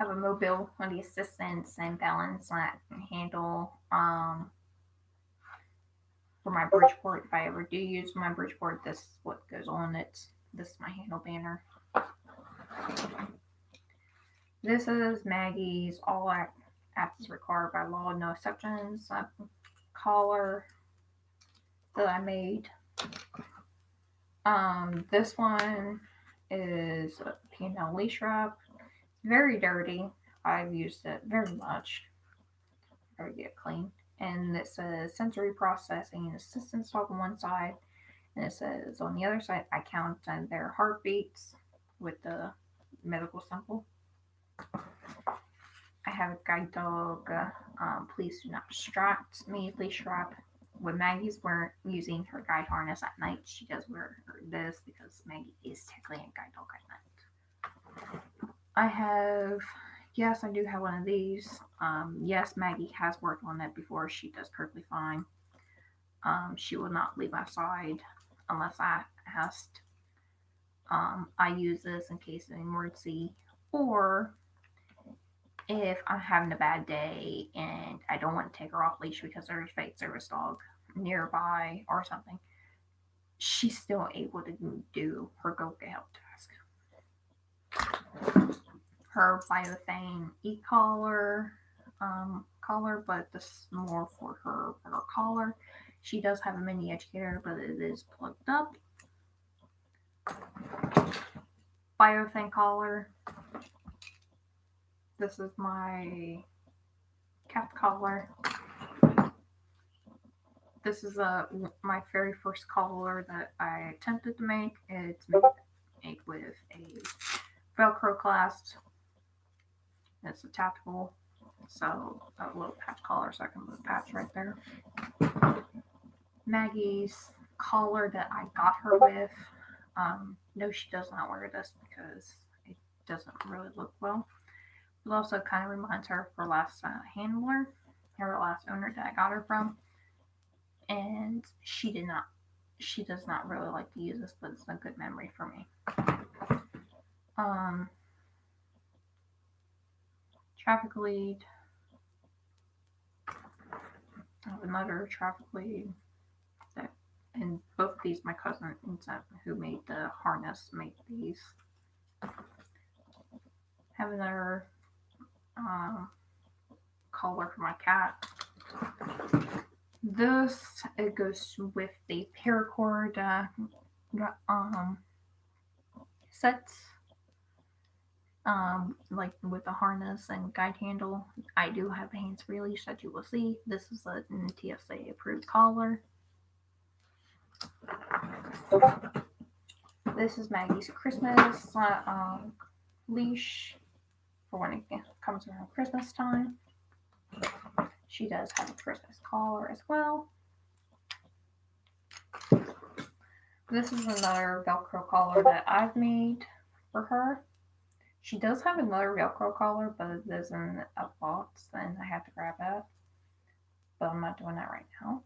I have a mobility assistance and balance handle for my Bridgeport. If I ever do use my Bridgeport, this is what goes on it. This is my handle banner. This is Maggie's all acts required by law, no exceptions collar that I made. This one is a P&L leash wrap. Very dirty. I've used it very much. Gotta get it clean. And it says sensory processing assistance dog on one side, and it says on the other side, I count their heartbeats with the medical symbol. I have a guide dog. Please do not distract me. Leash wrap. When Maggie's using her guide harness at night, she does wear this because Maggie is technically a guide dog at night. I do have one of these. Yes, Maggie has worked on it before. She does perfectly fine. She will not leave my side unless I asked. I use this in case of an emergency, or if I'm having a bad day and I don't want to take her off leash because there's a fake service dog nearby or something, she's still able to do her go-get help task. Her Biothane E-Collar but this is more for her collar. She does have a mini educator, but it is plugged up. Biothane collar. This is my cat collar. This is my very first collar that I attempted to make. It's made with a Velcro clasp. It's a tactical, so a little patch collar, so I can put a patch right there. Maggie's collar that I got her with. No, she does not wear this because it doesn't really look well. It also kind of reminds her of her last handler, her last owner that I got her from. And she does not really like to use this, but it's a good memory for me. Traffic lead. I have another traffic lead. And both of these, my cousin who made the harness made these. Have another collar for my cat. This, it goes with the Paracord set. Like with the harness and guide handle. I do have a hands-free leash that you will see. This is a TSA approved collar. This is Maggie's Christmas leash for when it comes around Christmas time. She does have a Christmas collar as well. This is another Velcro collar that I've made for her. She does have another Velcro collar, but it is in a box, and I have to grab that. But I'm not doing that right now.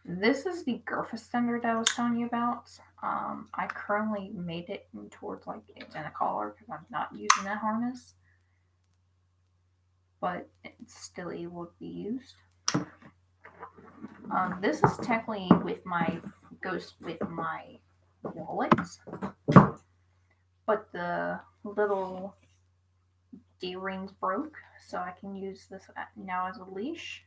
This is the Girth Extender that I was telling you about. I currently made it towards like it's in a collar because I'm not using that harness. But it's still able to be used. This is technically goes with my wallet, but the little D-rings broke, so I can use this now as a leash.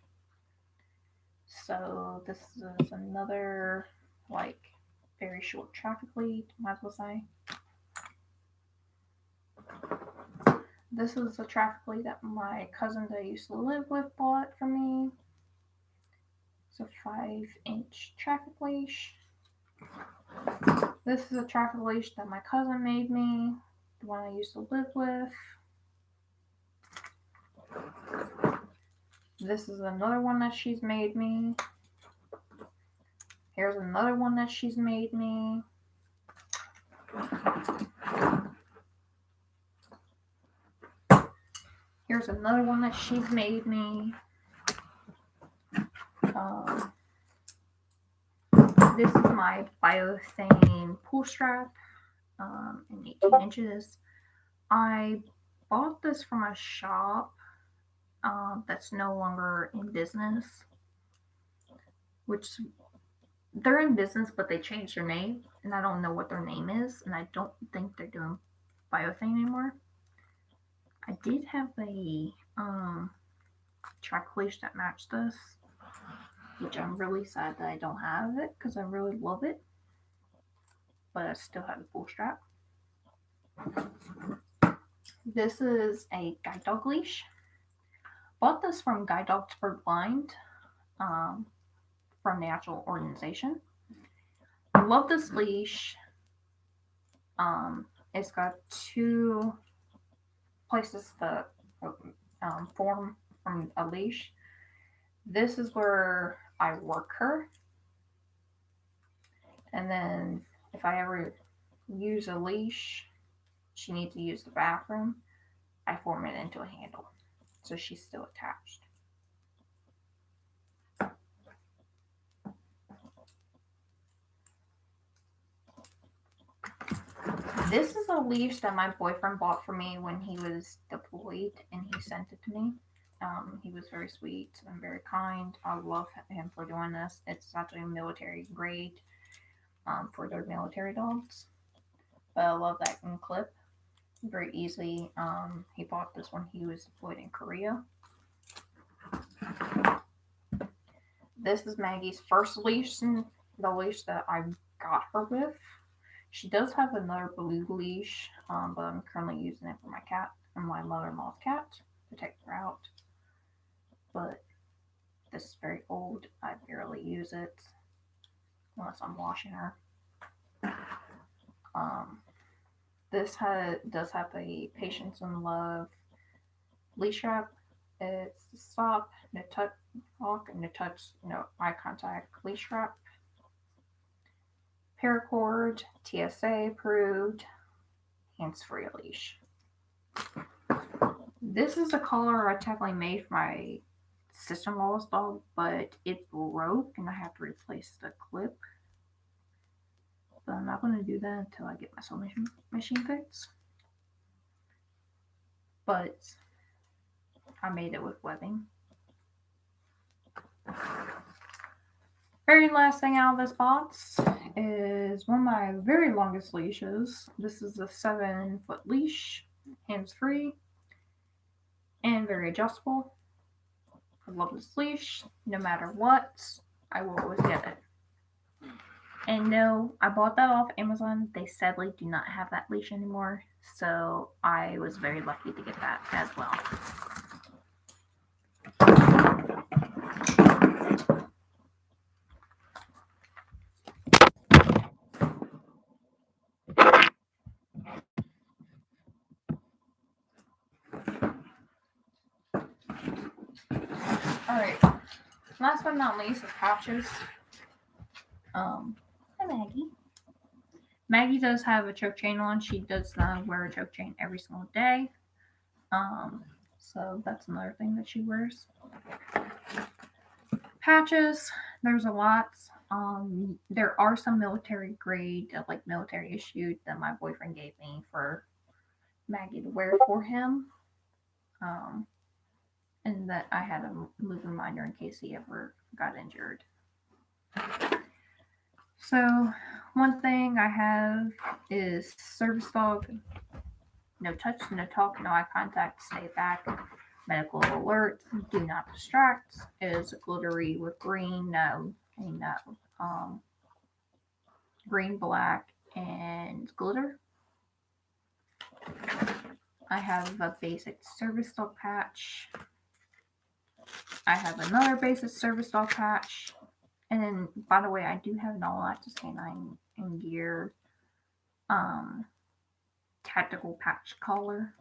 So this is another like very short traffic lead, might as well say. This is a traffic lead that my cousin that I used to live with bought for me. It's a 5-inch traffic leash. This is a traffic leash that my cousin made me, the one I used to live with. This is another one that she's made me. Here's another one that she's made me. Here's another one that she's made me. This is my Biothane pull strap in 18 inches. I bought this from a shop that's no longer in business, which they're in business, but they changed their name, and I don't know what their name is, and I don't think they're doing Biothane anymore. I did have a track leash that matched this, which I'm really sad that I don't have it because I really love it, but I still have the pull strap. This is a guide dog leash. Bought this from Guide Dogs for Blind, from the actual organization. I love this leash. It's got 2 places to form from a leash. This is where I work her. And then if I ever use a leash, she needs to use the bathroom, I form it into a handle. So she's still attached. This is a leash that my boyfriend bought for me when he was deployed, and he sent it to me. He was very sweet and very kind. I love him for doing this. It's actually military grade for their military dogs. But I love that in clip. Very easily. He bought this when he was deployed in Korea. This is Maggie's first leash, and the leash that I got her with. She does have another blue leash, but I'm currently using it for my cat and my mother-in-law's cat to take her out. But this is very old. I barely use it unless I'm washing her. This does have a Patience and Love leash strap. It's the stop, no touch, walk, no touch, no eye contact leash strap. Paracord, TSA approved, hands-free leash. This is a collar I technically made for my sister-in-law's dog, but it broke and I have to replace the clip. But I'm not going to do that until I get my sewing machine fixed. But I made it with webbing. Very last thing out of this box is one of my very longest leashes. This is a 7-foot leash, hands-free, and very adjustable. I love this leash. No matter what, I will always get it. And no, I bought that off Amazon. They sadly do not have that leash anymore, so I was very lucky to get that as well. Alright, last but not least is pouches. Hi Maggie. Maggie does have a choke chain on. She does wear a choke chain every single day. So that's another thing that she wears. Patches, there's a lot. There are some military grade, like military issued, that my boyfriend gave me for Maggie to wear for him. and that I had a move reminder in case he ever got injured. So one thing I have is service dog, no touch, no talk, no eye contact, stay back, medical alert, do not distract, is glittery with green, no, no, green, black, and glitter. I have a basic service dog patch. I have another basic service dog patch. And then, by the way, I do have an all-access canine and gear tactical patch collar.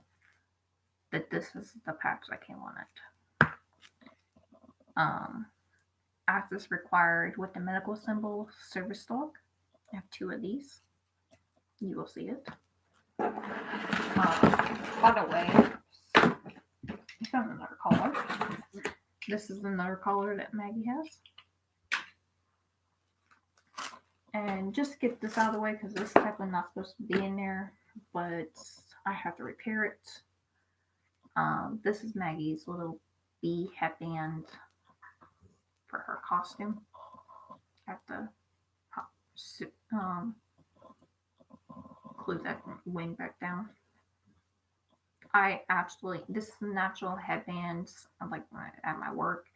That this is the patch that came on it. Access required with the medical symbol service dog. I have 2 of these. You will see it. By the way, I found another collar. This is another collar that Maggie has. And just to get this out of the way, because this is technically not supposed to be in there, but I have to repair it. This is Maggie's little bee headband for her costume. I have to glue that wing back down. This is a natural headband I like at my work,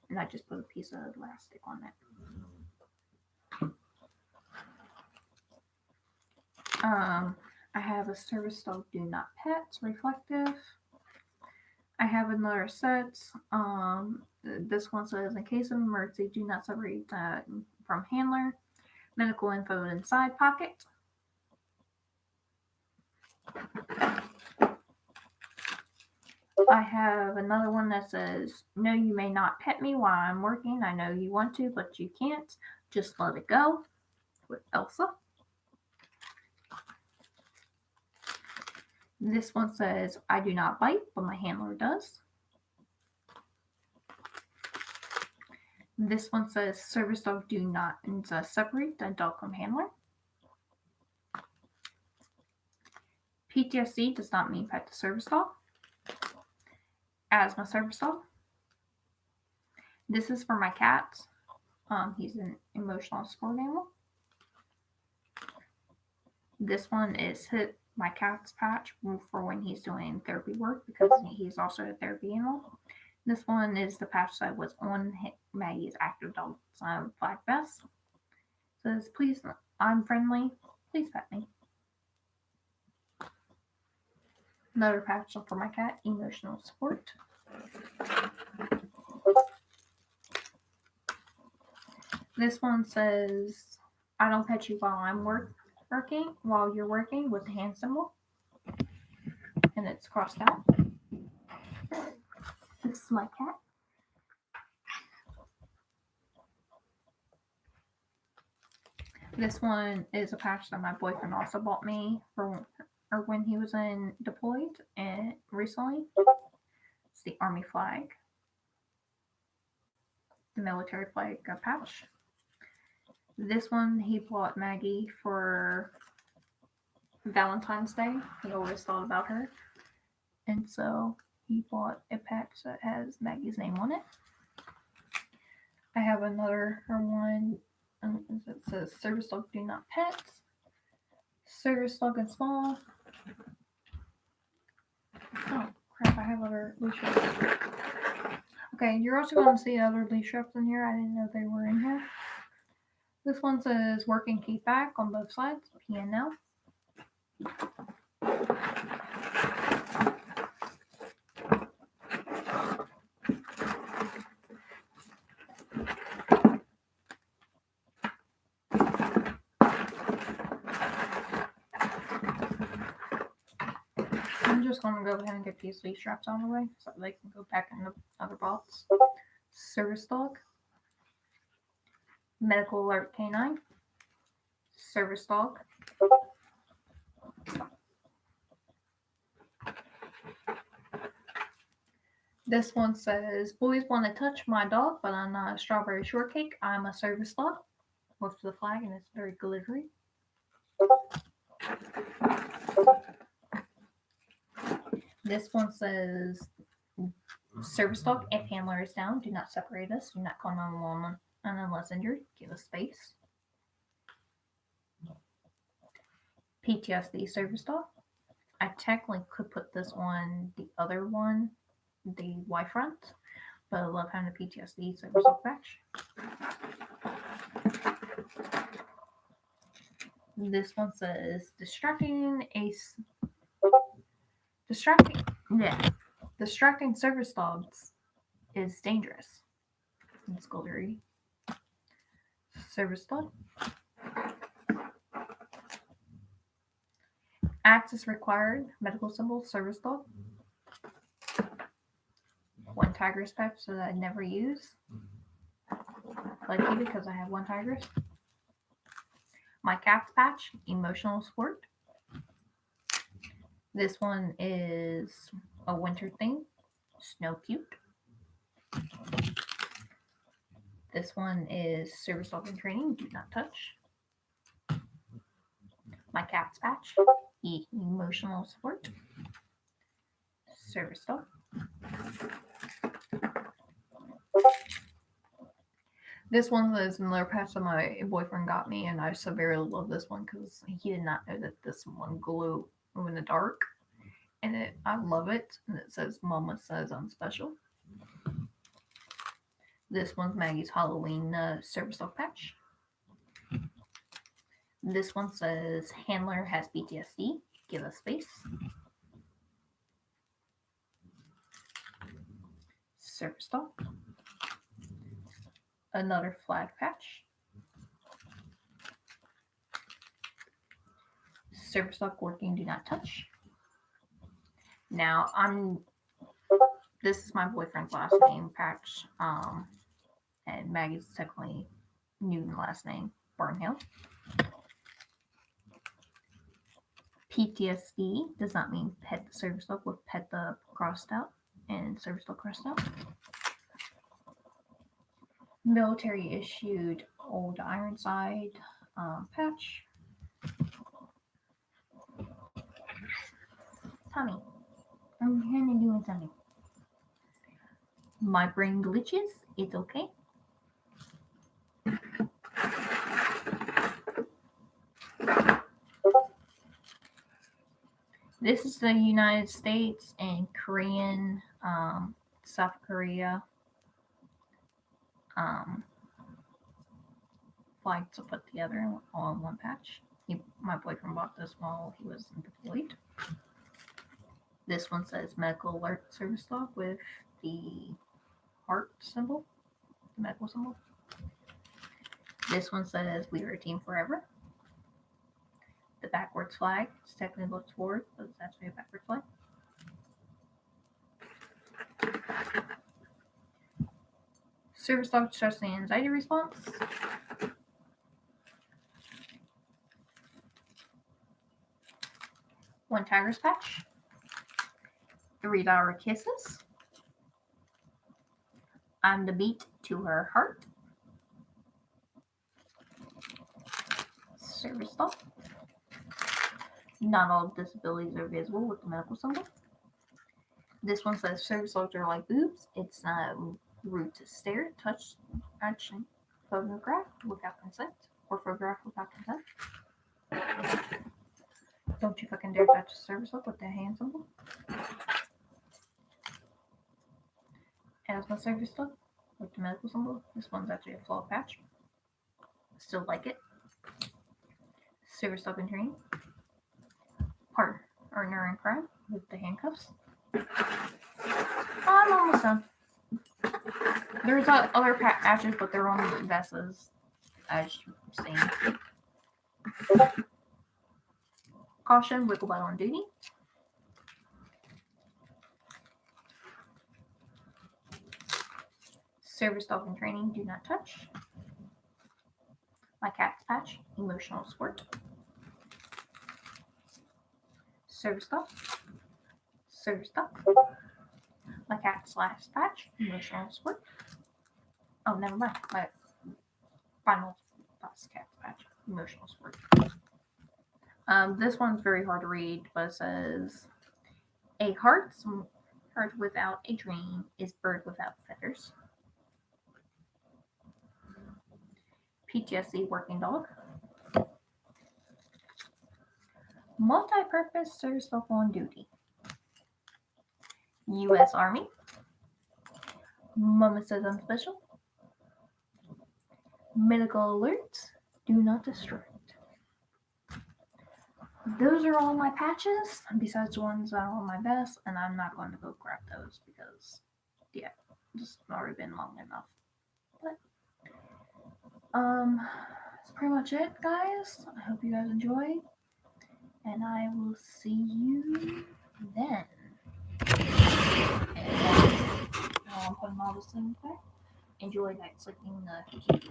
and I just put a piece of elastic on it. I have a service dog do not pet reflective. I have another set. This one says, in case of emergency, do not separate from handler. Medical info inside pocket. I have another one that says, no, you may not pet me while I'm working. I know you want to, but you can't. Just let it go. With Elsa. This one says, I do not bite, but my handler does. This one says, service dog do not separate the dog from handler. PTSD does not mean pet the service dog. Asthma service dog. This is for my cat. He's an emotional support animal. This one is my cat's patch for when he's doing therapy work, because he's also a therapy animal. This one is the patch that was on Maggie's active dog flag vest. It says, please, I'm friendly. Please pet me. Another patch for my cat, emotional support. This one says, I don't pet you while I'm working, while you're working, with the hand symbol. And it's crossed out. This is my cat. This one is a patch that my boyfriend also bought me for when he was deployed and recently. It's the Army flag. The military flag patch. This one he bought Maggie for Valentine's Day. He always thought about her. And so he bought a patch that has Maggie's name on it. I have another one. It says service dog do not pet. Service dog and small. Oh crap, I have other leash wraps. Okay, you're also going to see other leash wraps in here. I didn't know they were in here. This one says work and keep back on both sides, P&L. I'm just going to go ahead and get these leash straps on the way so they can go back in the other box. Service dog. Medical alert canine. Service dog. This one says, boys want to touch my dog, but I'm not a strawberry shortcake. I'm a service dog. With the flag, and it's very glittery. This one says, Service dog, if handler is down, do not separate us. Do not call 911 unless injured. Give us space. PTSD service dog. I technically could put this on the other one, the Y front, but I love having the PTSD service dog patch. This one says distracting service dogs is dangerous. Let's go to read. Service dog. Acts as required. Medical symbol. Service dog. One tigress patch that I never use. Lucky because I have one tigress. My cat's patch. Emotional support. This one is a winter thing. Snow cute. This one is service dog in training. Do not touch. My cat's patch. Emotional support. Service dog. This one is another patch that my boyfriend got me, and I severely love this one because he did not know that this one glue in the dark. And I love it. And it says, Mama says I'm special. This one's Maggie's Halloween service dog patch. This one says, handler has PTSD. Give us space. Service dog. Another flag patch. Service dog working, do not touch. Now this is my boyfriend's last name patch. And Maggie's technically Newton last name, Barnhill. PTSD does not mean pet the service dog with pet the crossed out and service dog crossed out. Military issued old Ironside patch. Tommy, I'm trying to do something. My brain glitches. It's okay. This is the United States and Korean, South Korea flag to put together all in one patch. My boyfriend bought this while he was deployed. This one says medical alert service dog with the heart symbol, the medical symbol. This one says we are a team forever. The backwards flag. It's technically looks forward, but it's actually a backwards flag. Service dog stress and anxiety response. One tiger's patch. 3 kisses. I'm the beat to her heart. Service dog. Not all disabilities are visible with the medical symbol. This one says service dogs are like boobs. It's rude to stare, touch, actually, photograph without consent, or photograph without consent. Don't you fucking dare touch the service dog with that hand symbol. As my service dog with the medical symbol. This one's actually a flaw patch. Still like it. Service dog in training. Partner in crime with the handcuffs. I'm almost done. There's other patches, but they're on vests, as you've seen. Caution, wiggle bell on duty. Service dog in training, do not touch. My cat's patch, emotional support. Service dog. Service dog. My cat's last patch, emotional support. Oh, never mind. My final last cat's patch, emotional support. This one's very hard to read, but it says a heart Heart Without a Dream is Bird Without Feathers. PTSD Working Dog. Multi-Purpose Serviceable on Duty. U.S. Army. Mama Says I'm Special. Medical Alerts. Do Not Distract. Those are all my patches, besides the ones that are on my vest, and I'm not going to go grab those because, yeah, it's already been long enough. But, that's pretty much it, guys. I hope you guys enjoy, and I will see you then. And I'm putting all this thing back. Enjoy that clicking the key.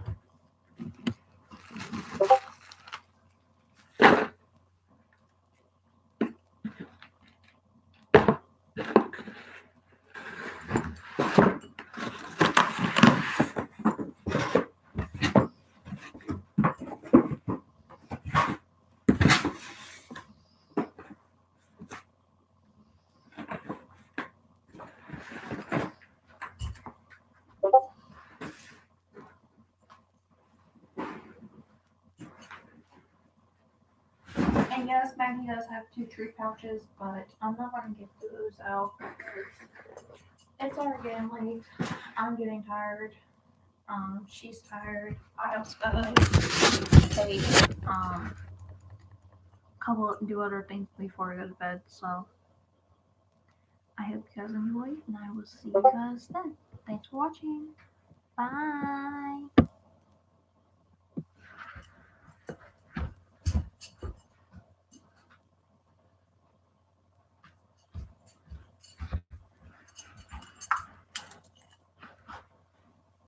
And yes, Maggie does have 2 treat pouches, but I'm not going to get those out because it's already getting late. I'm getting tired. She's tired. I also take do other things before I go to bed. So I hope you guys enjoy, and I will see you guys then. Thanks for watching. Bye.